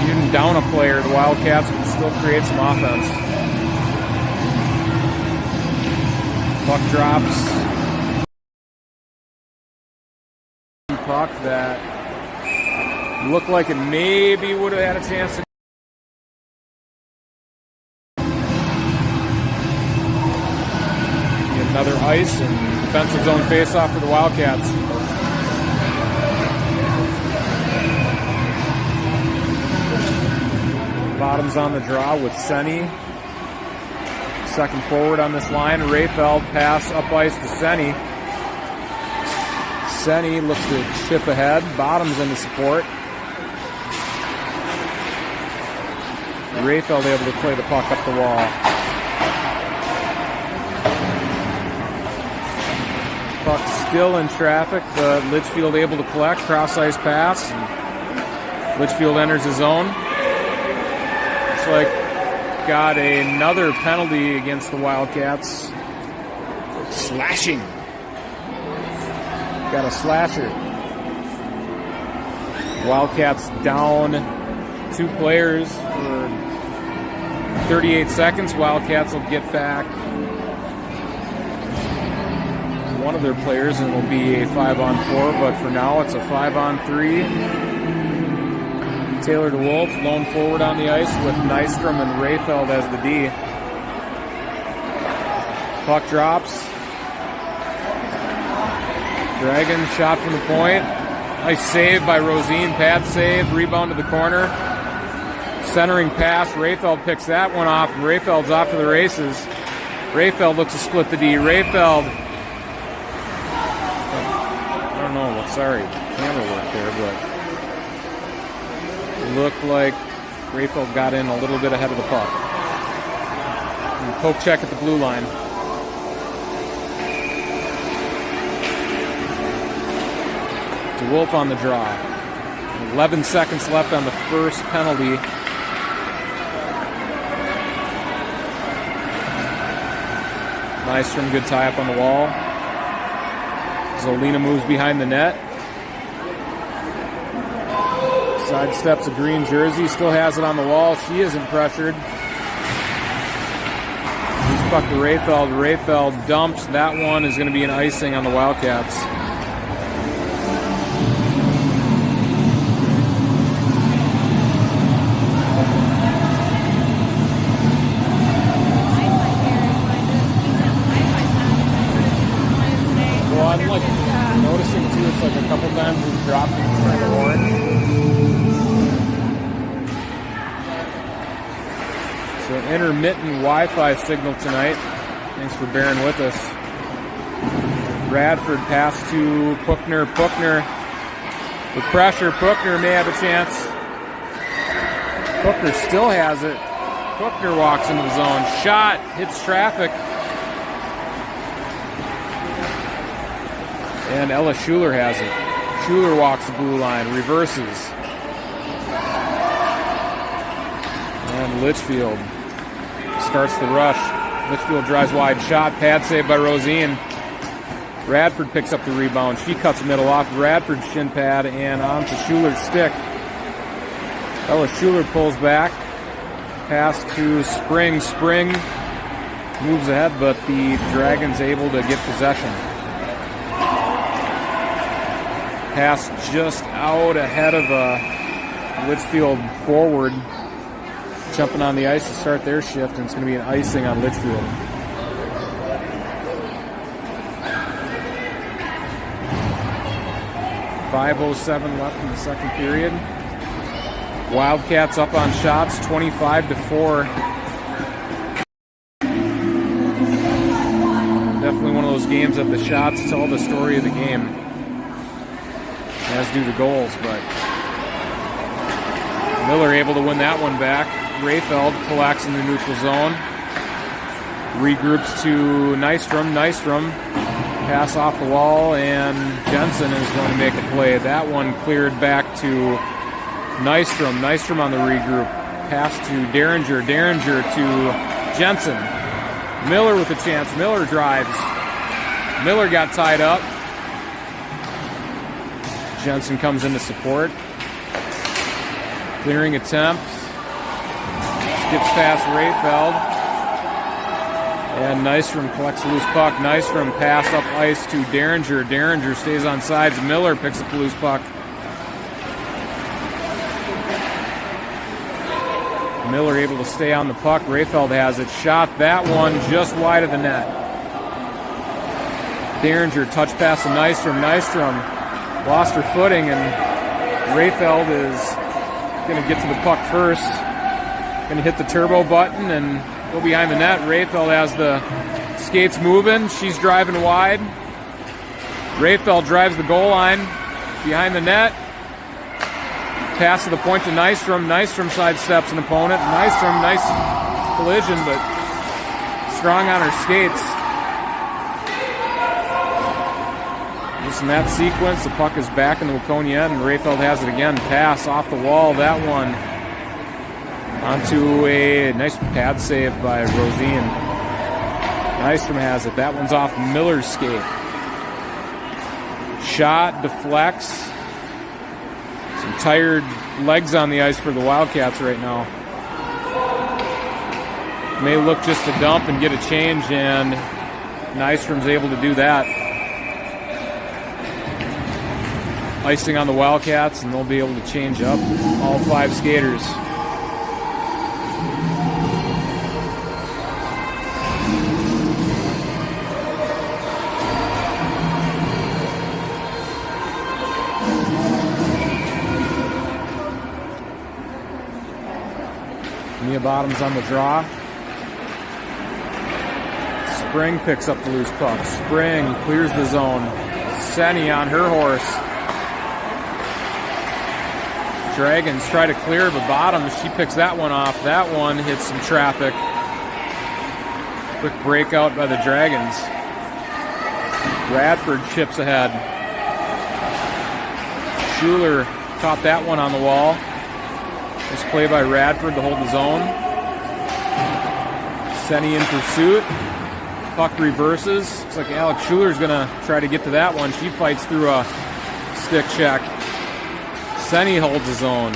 Speaker 1: Even down a player, the Wildcats can still create some offense. Puck drops. Puck that looked like it maybe would have had a chance to. Another ice and defensive zone face-off for the Wildcats. Bottoms on the draw with Senny. Second forward on this line. Rayfeld pass up ice to Senny. Senny looks to chip ahead. Bottoms into support. Rayfeld able to play the puck up the wall. Puck still in traffic, but Litchfield able to collect. Cross ice pass. And Litchfield enters his zone. Looks like got another penalty against the Wildcats. Slashing. Got a slasher. Wildcats down 2 players for 38 seconds. Wildcats will get back one of their players and it'll be a 5-on-4, but for now it's a 5-on-3. Taylor DeWolf lone forward on the ice with Nystrom and Rayfeld as the D. Puck drops. Dragon shot from the point. Nice save by Rosine. Pad save. Rebound to the corner. Centering pass. Rayfeld picks that one off. And Rayfeld's off to the races. Rayfeld looks to split the D. Rayfeld. I don't know. Sorry. Camera work there, but looked like Rayfeld got in a little bit ahead of the puck. And poke check at the blue line. DeWolf on the draw. 11 seconds left on the first penalty. Nystrom, good tie up on the wall. Zolina moves behind the net. Sidesteps a green jersey, still has it on the wall. She isn't pressured. Loose puck to Rayfeld. Rayfeld dumps. That one is going to be an icing on the Wildcats. Well, I'm like noticing too, it's like a couple times we've dropped and turned orange. So intermittent Wi-Fi signal tonight. Thanks for bearing with us. Radford pass to Puckner. Puckner with pressure. Puckner may have a chance. Puckner still has it. Puckner walks into the zone. Shot. Hits traffic. And Ella Schuler has it. Schuler walks the blue line. Reverses. And Litchfield starts the rush. Litchfield drives wide. Shot. Pad save by Rosine. Radford picks up the rebound. She cuts middle off Radford's shin pad and onto Schuler's stick. Ella Schuler pulls back. Pass to Spring. Spring moves ahead, but the Dragons able to get possession. Pass just out ahead of a Litchfield forward. Jumping on the ice to start their shift, and it's going to be an icing on Litchfield. .507 left in the second period. Wildcats up on shots, 25-4. Definitely one of those games that the shots tell the story of the game, as do the goals, but Miller able to win that one back. Rayfeld collects in the neutral zone. Regroups to Nystrom. Nystrom pass off the wall, and Jensen is going to make a play. That one cleared back to Nystrom. Nystrom on the regroup. Pass to Derringer. Derringer to Jensen. Miller with a chance. Miller drives. Miller got tied up. Jensen comes in to support. Clearing attempt. Skips past Rayfeld. And Nystrom collects a loose puck. Nystrom pass up ice to Derringer. Derringer stays on sides. Miller picks up the loose puck. Miller able to stay on the puck. Rayfeld has it. Shot that one just wide of the net. Derringer touch pass to Nystrom. Nystrom lost her footing, and Rayfeld is going to get to the puck first. Going to hit the turbo button and go behind the net. Rayfeld has the skates moving. She's driving wide. Rayfeld drives the goal line behind the net. Pass to the point to Nystrom. Nystrom sidesteps an opponent. Nystrom, nice collision, but strong on her skates. Just in that sequence, the puck is back in the Waconia end, and Rayfeld has it again. Pass off the wall, that one onto a nice pad save by Rosine. Nystrom has it. That one's off Miller's skate. Shot, deflects. Some tired legs on the ice for the Wildcats right now. May look just to dump and get a change, and Nystrom's able to do that. Icing on the Wildcats, and they'll be able to change up all 5 skaters. Mia Bottoms on the draw. Spring picks up the loose puck. Spring clears the zone. Senny on her horse. Dragons try to clear, but Bottoms, she picks that one off. That one hits some traffic. Quick breakout by the Dragons. Radford chips ahead. Schuler caught that one on the wall. Nice play by Radford to hold the zone. Senny in pursuit. Puck reverses. Looks like Alex Schuler's going to try to get to that one. She fights through a stick check. Senny holds his own.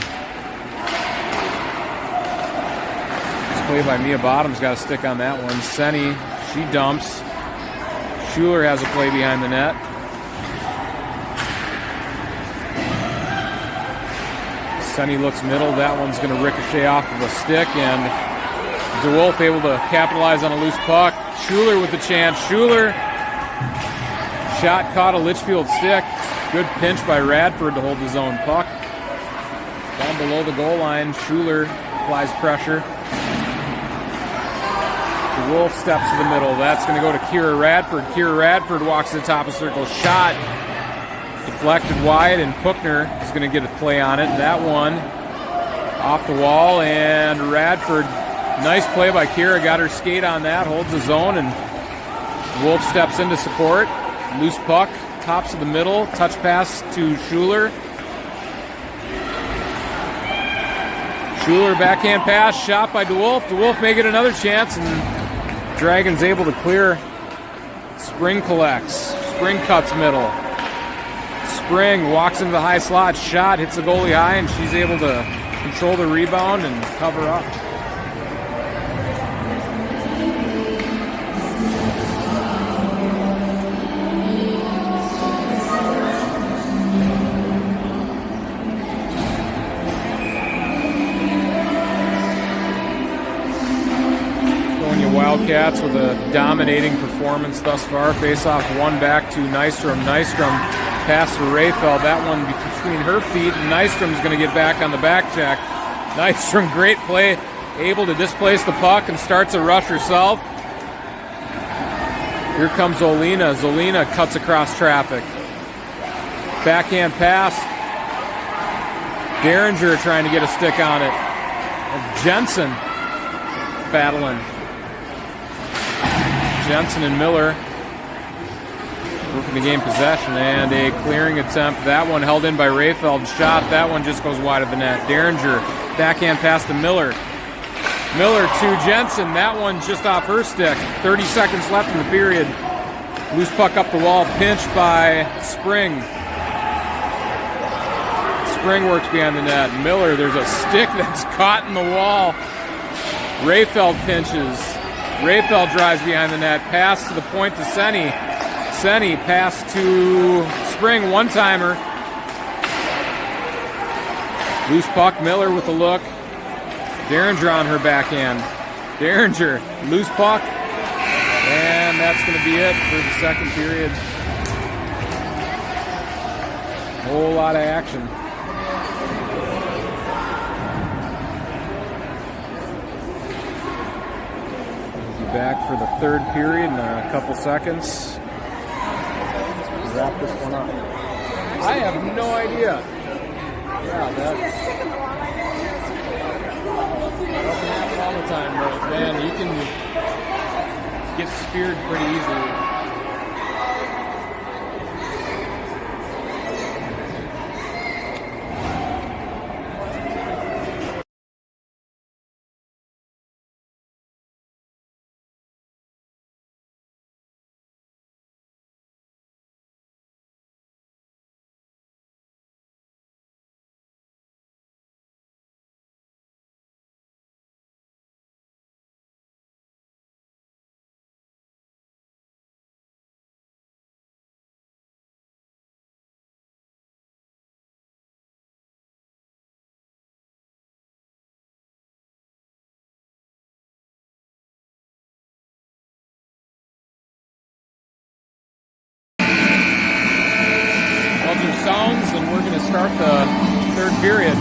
Speaker 1: Nice play by Mia Bottoms. Got a stick on that one. Senny, she dumps. Schuler has a play behind the net. Senny looks middle. That one's going to ricochet off of a stick, and DeWolf able to capitalize on a loose puck. Schuler with the chance. Schuler. Shot caught a Litchfield stick. Good pinch by Radford to hold his own puck. Down below the goal line, Schuler applies pressure. DeWolf steps to the middle. That's going to go to Kira Radford. Kira Radford walks to the top of the circle. Shot. Deflected wide, and Puckner is going to get a play on it. That one off the wall, and Radford, nice play by Kira, got her skate on that, holds the zone, and Wolf steps in to support. Loose puck, tops of the middle, touch pass to Schuler. Schuler backhand pass, shot by DeWolf. DeWolf may get another chance, and Dragons able to clear. Spring collects. Spring cuts middle. Spring walks into the high slot, shot, hits the goalie high, and she's able to control the rebound and cover up. Waconia Wildcats with a dominating performance thus far. Face off one back to Nystrom. Nystrom pass to Rayfeld. That one between her feet. Nystrom's going to get back on the back check. Nystrom, great play. Able to displace the puck and starts a rush herself. Here comes Zolina. Zolina cuts across traffic. Backhand pass. Derringer trying to get a stick on it. Jensen battling. Jensen and Miller working to gain possession, and a clearing attempt. That one held in by Rayfeld. Shot. That one just goes wide of the net. Derringer, backhand pass to Miller. Miller to Jensen. That one just off her stick. 30 seconds left in the period. Loose puck up the wall. Pinched by Spring. Spring works behind the net. Miller, there's a stick that's caught in the wall. Rayfeld pinches. Rayfeld drives behind the net. Pass to the point to Senny. Senny pass to Spring, one-timer. Loose puck, Miller with a look. Derringer on her backhand. Derringer, loose puck. And that's going to be it for the second period. Whole lot of action. We'll be back for the third period in a couple seconds. Wrap this one up. I have no idea. Yeah, that doesn't happen all the time, but man, you can get speared pretty easily. buzzer sounds, and we're going to start the third period.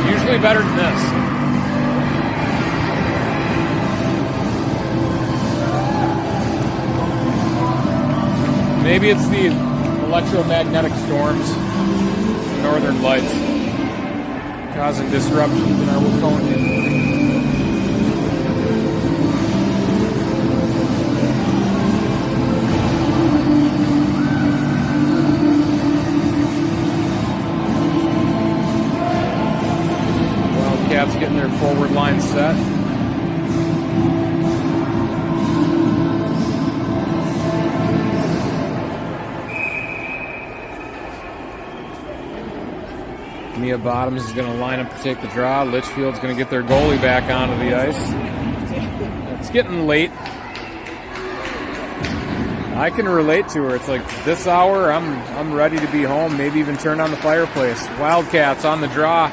Speaker 1: Usually better than this. Maybe it's the electromagnetic storms, the northern lights, causing disruptions in our Waconia. Wildcats getting their forward line set. Mia Bottoms is going to line up to take the draw. Litchfield's going to get their goalie back onto the ice. It's getting late. I can relate to her. It's like this hour, I'm ready to be home. Maybe even turn on the fireplace. Wildcats on the draw.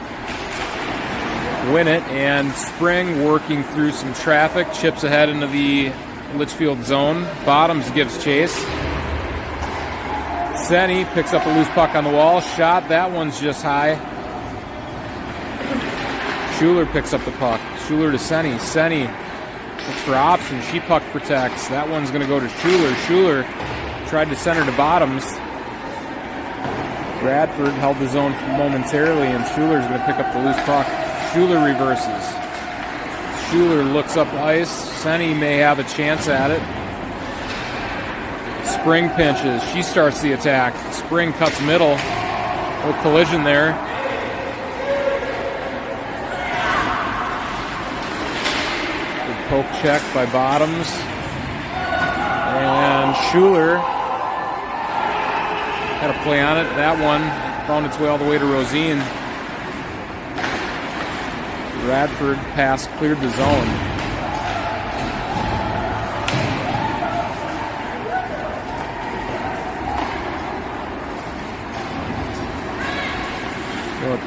Speaker 1: Win it, and Spring working through some traffic. Chips ahead into the Litchfield zone. Bottoms gives chase. Senny picks up a loose puck on the wall. Shot. That one's just high. Schuler picks up the puck. Schuler to Senny. Senny looks for options. She puck protects. That one's going to go to Schuler. Schuler tried to center to Bottoms. Bradford held the zone momentarily, and Schuler's going to pick up the loose puck. Schuler reverses. Schuler looks up ice. Senny may have a chance at it. Spring pinches. She starts the attack. Spring cuts middle. A little collision there. Good poke check by Bottoms. And Schuler had a play on it. That one found its way all the way to Rosine. Bradford pass cleared the zone.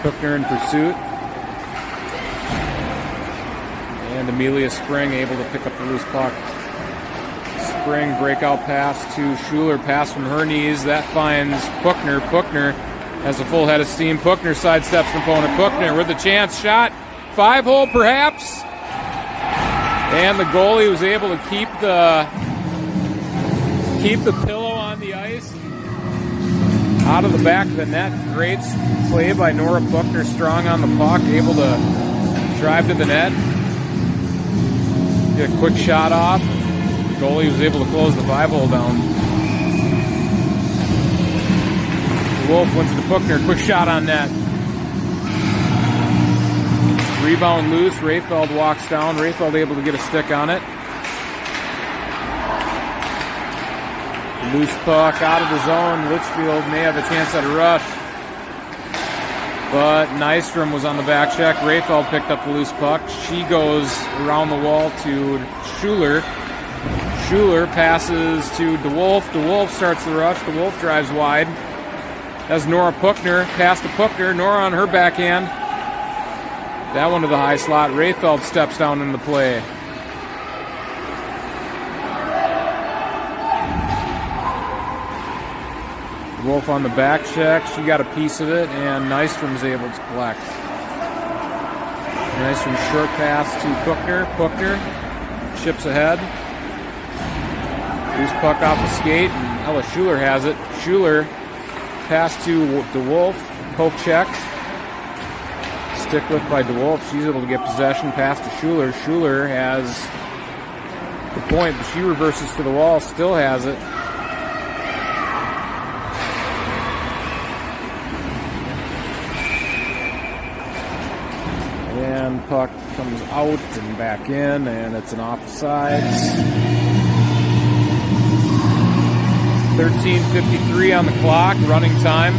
Speaker 1: Cookner in pursuit. And Amelia Spring able to pick up the loose puck. Spring breakout pass to Schuler. Pass from her knees. That finds Puckner. Puckner has a full head of steam. Puckner sidesteps an opponent. Puckner with a chance. Shot. 5-hole perhaps. And the goalie was able to keep the pillow on the ice. Out of the back of the net. Great play by Nora Puckner, strong on the puck, able to drive to the net. Get a quick shot off. The goalie was able to close the 5-hole down. Wolf went to the Puckner, quick shot on net. Rebound loose, Rayfeld walks down. Rayfeld able to get a stick on it. Loose puck out of the zone. Litchfield may have a chance at a rush. But Nystrom was on the back check. Rayfeld picked up the loose puck. She goes around the wall to Schuler. Schuler passes to DeWolf. DeWolf starts the rush. DeWolf drives wide. That's Nora Puckner. Pass to Puckner. Nora on her backhand. That one to the high slot. Rayfeld steps down in the play. Wolf on the back check. She got a piece of it, and Nystrom's able to collect. Nystrom short pass to Puckner. Puckner chips ahead. Loose puck off the skate, and Ella Schuler has it. Schuler pass to DeWolf. Poke check. Stick lift by DeWolf. She's able to get possession. Pass to Schuler. Schuler has the point, but she reverses to the wall. Still has it. And puck comes out and back in, and it's an offsides. 13:53 on the clock, running time.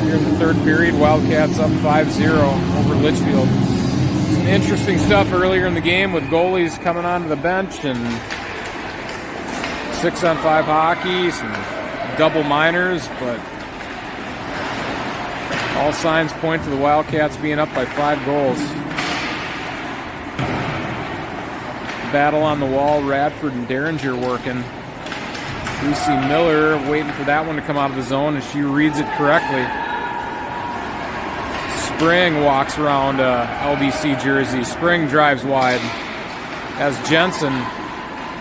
Speaker 1: Here in the third period, Wildcats up 5-0 over Litchfield. Some interesting stuff earlier in the game with goalies coming onto the bench and 6-on-5 hockey, some double minors, but All signs point to the Wildcats being up by 5 goals. Battle on the wall, Radford and Derringer working. Lucy Miller waiting for that one to come out of the zone, and she reads it correctly. Spring walks around LDC jersey. Spring drives wide as Jensen,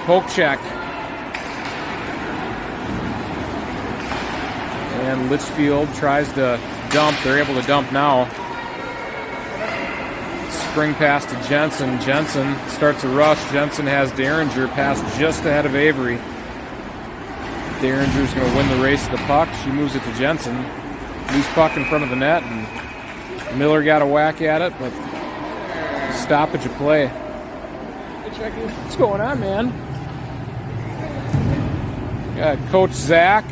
Speaker 1: poke check. And Litchfield tries to dump. They're able to dump now. Spring pass to Jensen. Jensen starts a rush. Jensen has Derringer pass just ahead of Avery. Derringer's going to win the race to the puck. She moves it to Jensen. Loose puck in front of the net, and Miller got a whack at it, but stoppage of play. What's going on, man? Got Coach Zach,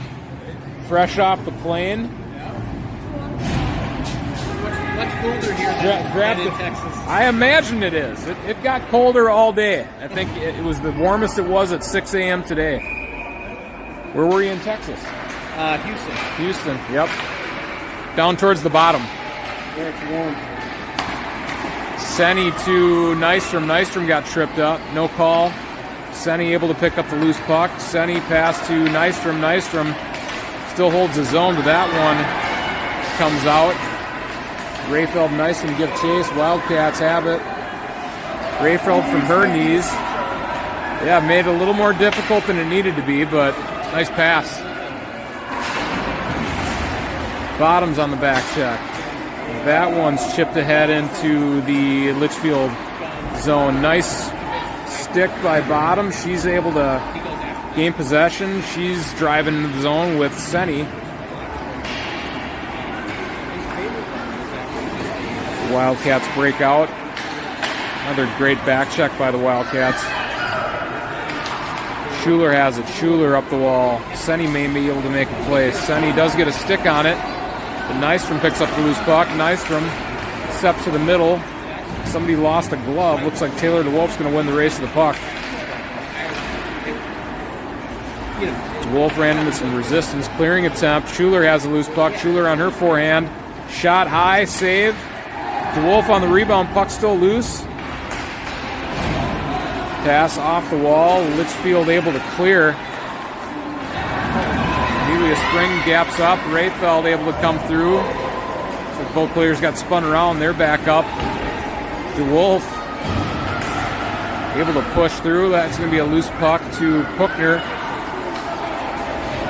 Speaker 1: fresh off the plane.
Speaker 3: Much colder here than in Texas.
Speaker 1: I imagine it is. It got colder all day. I think it was the warmest it was at 6 a.m. today. Where were you in Texas?
Speaker 3: Houston.
Speaker 1: Houston, yep. Down towards the bottom.
Speaker 3: Where it's warm.
Speaker 1: Senny to Nystrom. Nystrom got tripped up. No call. Senny able to pick up the loose puck. Senny pass to Nystrom. Nystrom still holds his own, but that one comes out. Rayfeld and Nystrom give chase. Wildcats have it. Rayfeld from her knees. Yeah, made it a little more difficult than it needed to be, but nice pass. Bottoms on the back check. That one's chipped ahead into the Litchfield zone. Nice stick by Bottom. She's able to gain possession. She's driving into the zone with Senny. Wildcats break out. Another great back check by the Wildcats. Schuler has it. Schuler up the wall. Senny may be able to make a play. Senny does get a stick on it. But Nystrom picks up the loose puck. Nystrom steps to the middle. Somebody lost a glove. Looks like Taylor DeWolf's going to win the race to the puck. DeWolf ran into some resistance. Clearing attempt. Schuler has the loose puck. Schuler on her forehand. Shot high. Save. DeWolf on the rebound. Puck still loose. Pass off the wall. Litchfield able to clear. Amelia Spring gaps up. Rayfeld able to come through. So both players got spun around. They're back up. DeWolf able to push through. That's going to be a loose puck to Puckner.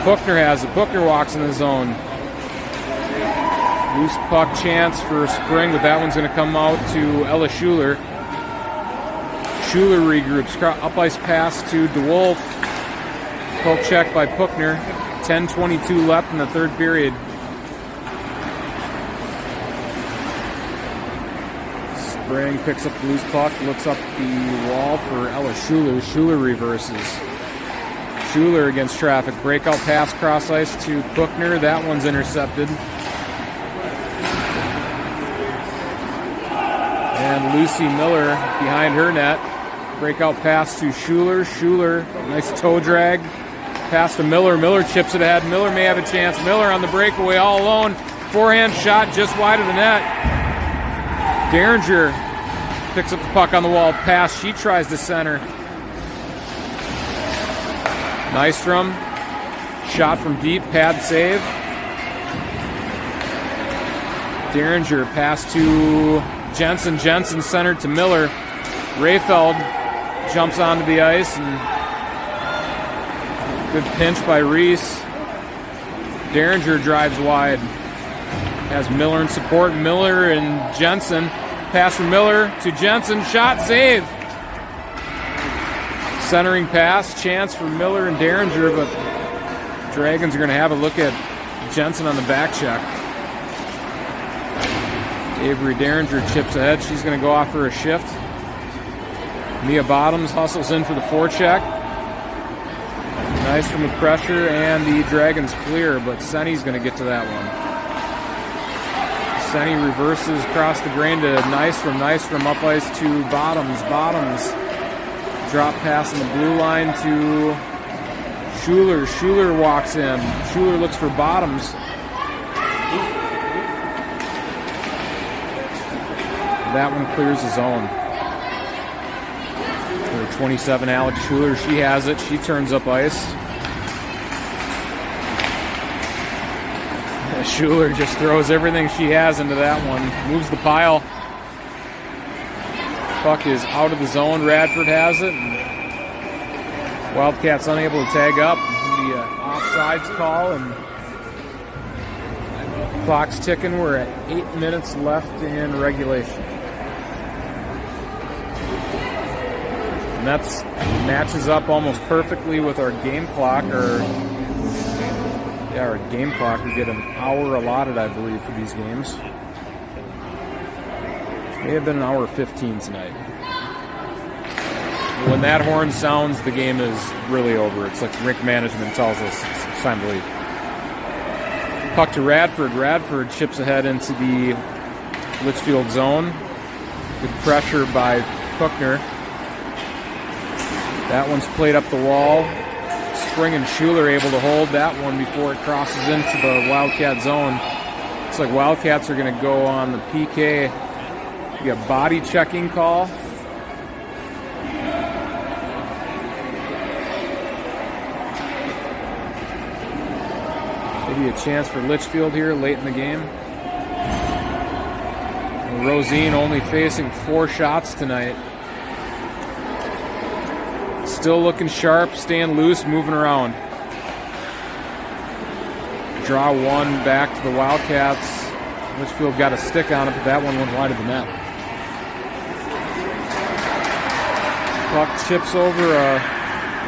Speaker 1: Puckner has it. Puckner walks in the zone. Loose puck chance for Spring, but that one's going to come out to Ella Schuler. Schuler regroups. Up ice pass to DeWolf. Poke check by Puckner. 10:22 left in the third period. Spring picks up the loose puck, looks up the wall for Ella Schuler. Schuler reverses. Schuler against traffic. Breakout pass cross ice to Puckner. That one's intercepted. And Lucy Miller behind her net. Breakout pass to Schuler. Schuler, nice toe drag. Pass to Miller. Miller chips it ahead. Miller may have a chance. Miller on the breakaway all alone. Forehand shot just wide of the net. Derringer picks up the puck on the wall. Pass. She tries to center. Nystrom. Shot from deep. Pad save. Derringer pass to Jensen. Jensen centered to Miller. Rayfeld jumps onto the ice and good pinch by Reese. Derringer drives wide. Has Miller in support. Miller and Jensen. Pass from Miller to Jensen. Shot, save. Centering pass. Chance for Miller and Derringer, but Dragons are going to have a look at Jensen on the back check. Avery Derringer chips ahead. She's going to go off for a shift. Mia Bottoms hustles in for the forecheck. Nice from the pressure, and the Dragons clear, but Senny's going to get to that one. Senny reverses across the grain to Nystrom. Nystrom up ice to Bottoms. Bottoms drop pass on the blue line to Schuler. Schuler walks in. Schuler looks for Bottoms. That one clears the zone. Number 27, Alex Schuler, she has it. She turns up ice. Schuler just throws everything she has into that one. Moves the pile. Puck is out of the zone. Radford has it. And Wildcats unable to tag up. The offsides call, and clock's ticking. We're at 8 minutes left in regulation. And that matches up almost perfectly with our game clock. Our game clock. We get an hour allotted, I believe, for these games. May have been an hour 15 tonight. When that horn sounds, the game is really over. It's like rink management tells us it's time to leave. Puck to Radford. Radford chips ahead into the Litchfield zone. Good pressure by Cookner. That one's played up the wall. Spring and Schuler able to hold that one before it crosses into the Wildcat zone. Looks like Wildcats are going to go on the PK. We got body checking call. Maybe a chance for Litchfield here late in the game. And Rosine only facing 4 shots tonight. Still looking sharp, staying loose, moving around. Draw one back to the Wildcats. Litchfield got a stick on it, but that one went wide of the net. Puck chips over a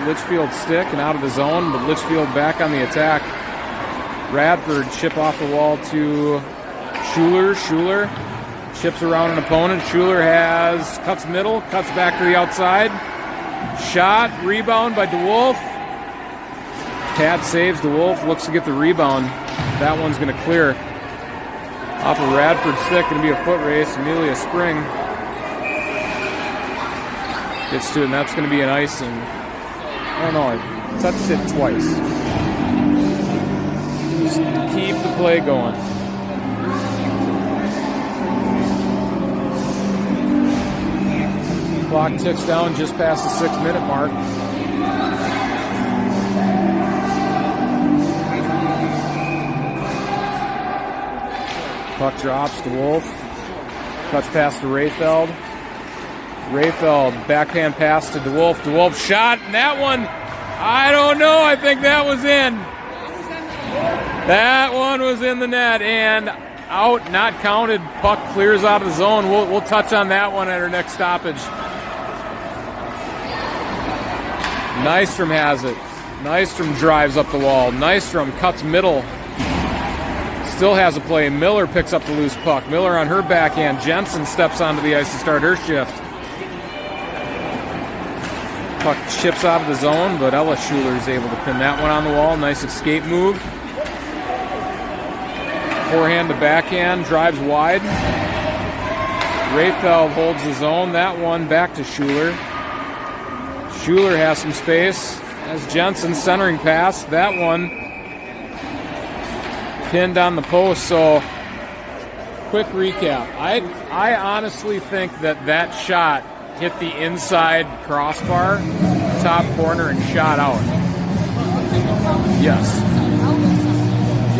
Speaker 1: Litchfield stick and out of the zone, but Litchfield back on the attack. Radford chip off the wall to Schuler. Schuler chips around an opponent. Schuler cuts middle, cuts back to the outside. Shot, rebound by DeWolf. Pat saves. DeWolf looks to get the rebound. That one's going to clear. Off of Radford's stick, going to be a foot race. Amelia Spring gets to it, and that's going to be an icing. I don't know, I touched it twice. Just keep the play going. Clock ticks down just past the 6-minute mark. Puck drops to Wolf. Touch pass to Rayfeld. Rayfeld, backhand pass to DeWolf. DeWolf shot, and that one, I don't know. I think that was in. That one was in the net, and out, not counted. Puck clears out of the zone. We'll touch on that one at our next stoppage. Nystrom has it. Nystrom drives up the wall. Nystrom cuts middle. Still has a play. Miller picks up the loose puck. Miller on her backhand. Jensen steps onto the ice to start her shift. Puck chips out of the zone, but Ella Schuler is able to pin that one on the wall. Nice escape move. Forehand to backhand. Drives wide. Rayfeld holds the zone. That one back to Schuler. Schuler has some space. As Jensen centering pass. That one pinned on the post. So, quick recap. I honestly think that shot hit the inside crossbar, top corner, and shot out. Yes.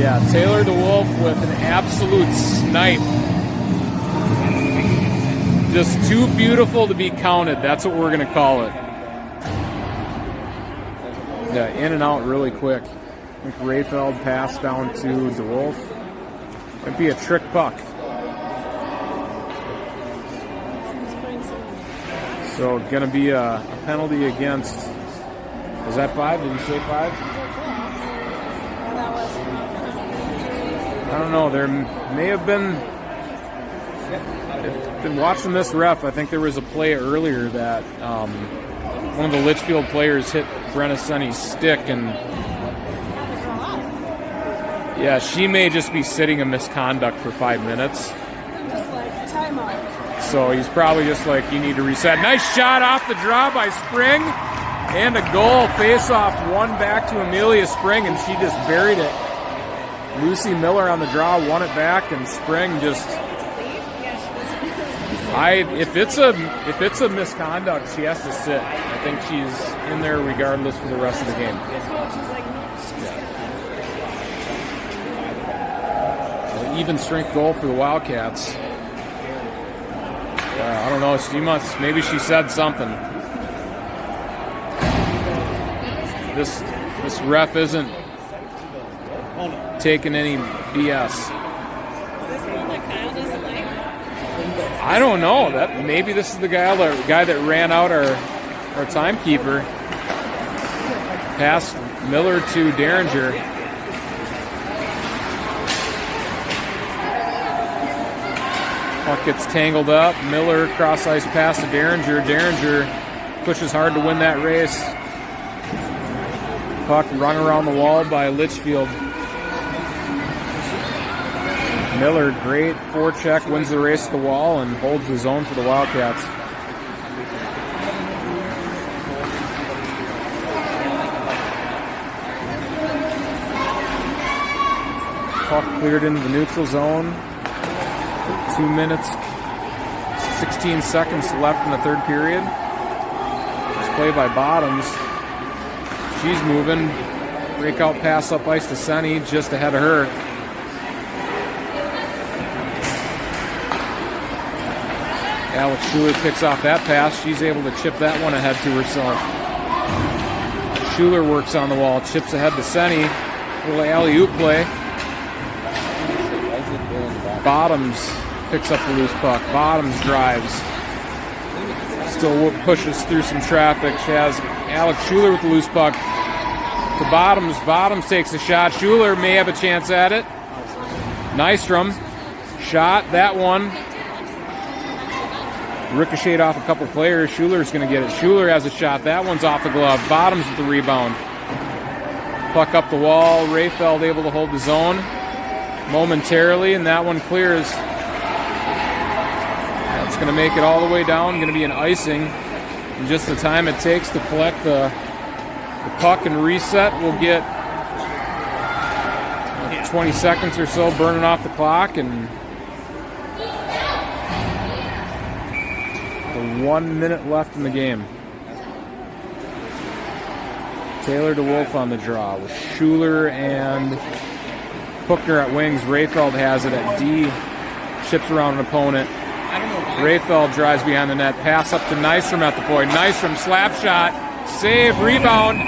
Speaker 1: Yeah, Taylor DeWolf with an absolute snipe. Just too beautiful to be counted. That's what we're going to call it. Yeah, in and out really quick. I think Rayfeld passed down to DeWolf. Might be a trick puck. So going to be a penalty against, was that 5? Did you say 5? I don't know. There may have been, I've been watching this ref. I think there was a play earlier that one of the Litchfield players hit Brenna Sunny's stick, and yeah, she may just be sitting a misconduct for 5 minutes.
Speaker 2: Just like timeout.
Speaker 1: So he's probably just like, you need to reset. Nice shot off the draw by Spring. And a goal. Face-off one back to Amelia Spring, and she just buried it. Lucy Miller on the draw won it back, and Spring just... If it's a misconduct, she has to sit. I think she's in there regardless for the rest of the game. An even strength goal for the Wildcats. I don't know. Maybe she said something. This ref isn't taking any BS. I don't know. Maybe this is the guy that ran out our timekeeper. Past Miller to Derringer. Puck gets tangled up. Miller cross ice pass to Derringer. Derringer pushes hard to win that race. Puck run around the wall by Litchfield. Miller, great forecheck, wins the race to the wall and holds the zone for the Wildcats. Puck cleared into the neutral zone. 2 minutes, 16 seconds left in the third period. It's play by Bottoms. She's moving. Breakout pass up ice to Senny, just ahead of her. Alex Schuler picks off that pass. She's able to chip that one ahead to herself. Schuler works on the wall, chips ahead to Senny. Little alley-oop play. Bottoms picks up the loose puck. Bottoms drives. Still pushes through some traffic. She has Alex Schuler with the loose puck. To Bottoms. Bottoms takes a shot. Schuler may have a chance at it. Nystrom. Shot. That one. Ricocheted off a couple players. Schuler's going to get it. Schuler has a shot. That one's off the glove. Bottoms with the rebound. Puck up the wall. Rayfeld able to hold the zone momentarily, and that one clears. That's going to make it all the way down. Going to be an icing. And just the time it takes to collect the puck and reset, we'll get 20 seconds or so burning off the clock, and 1 minute left in the game. Taylor DeWolf on the draw with Schuler and Hookner at wings. Rayfeld has it at D. Chips around an opponent. Rayfeld drives behind the net. Pass up to Nystrom at the point. Nystrom slap shot. Save. Rebound.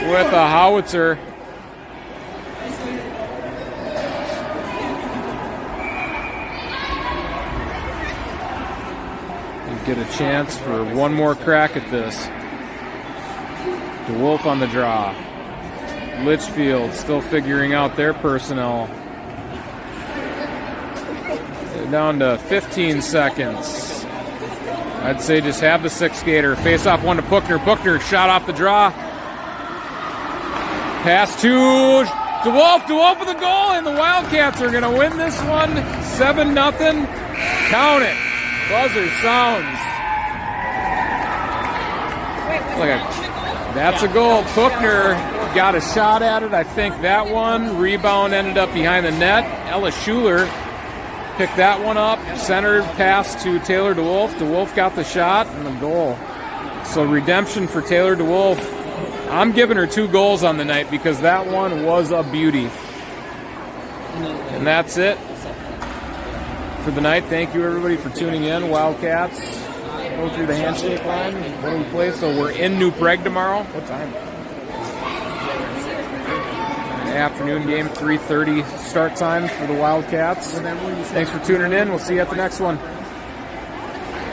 Speaker 1: With a howitzer. Get a chance for one more crack at this. DeWolf on the draw. Litchfield still figuring out their personnel. They're down to 15 seconds. I'd say just have the sixth skater. Face off one to Puckner. Puckner shot off the draw. Pass to DeWolf. DeWolf with a goal, and the Wildcats are going to win this one 7-0. Count it. Buzzer sounds. Look at that's a goal. Puckner got a shot at it. I think that one. Rebound ended up behind the net. Ella Schuler picked that one up. Centered pass to Taylor DeWolf. DeWolf got the shot and the goal. So redemption for Taylor DeWolf. I'm giving her 2 goals on the night because that one was a beauty. And that's it for the night. Thank you everybody for tuning in. Wildcats go through the handshake line. What do we play? So we're in New Prague tomorrow. What time? Afternoon game, 3:30 start time for the Wildcats. Thanks for tuning in. We'll see you at the next one.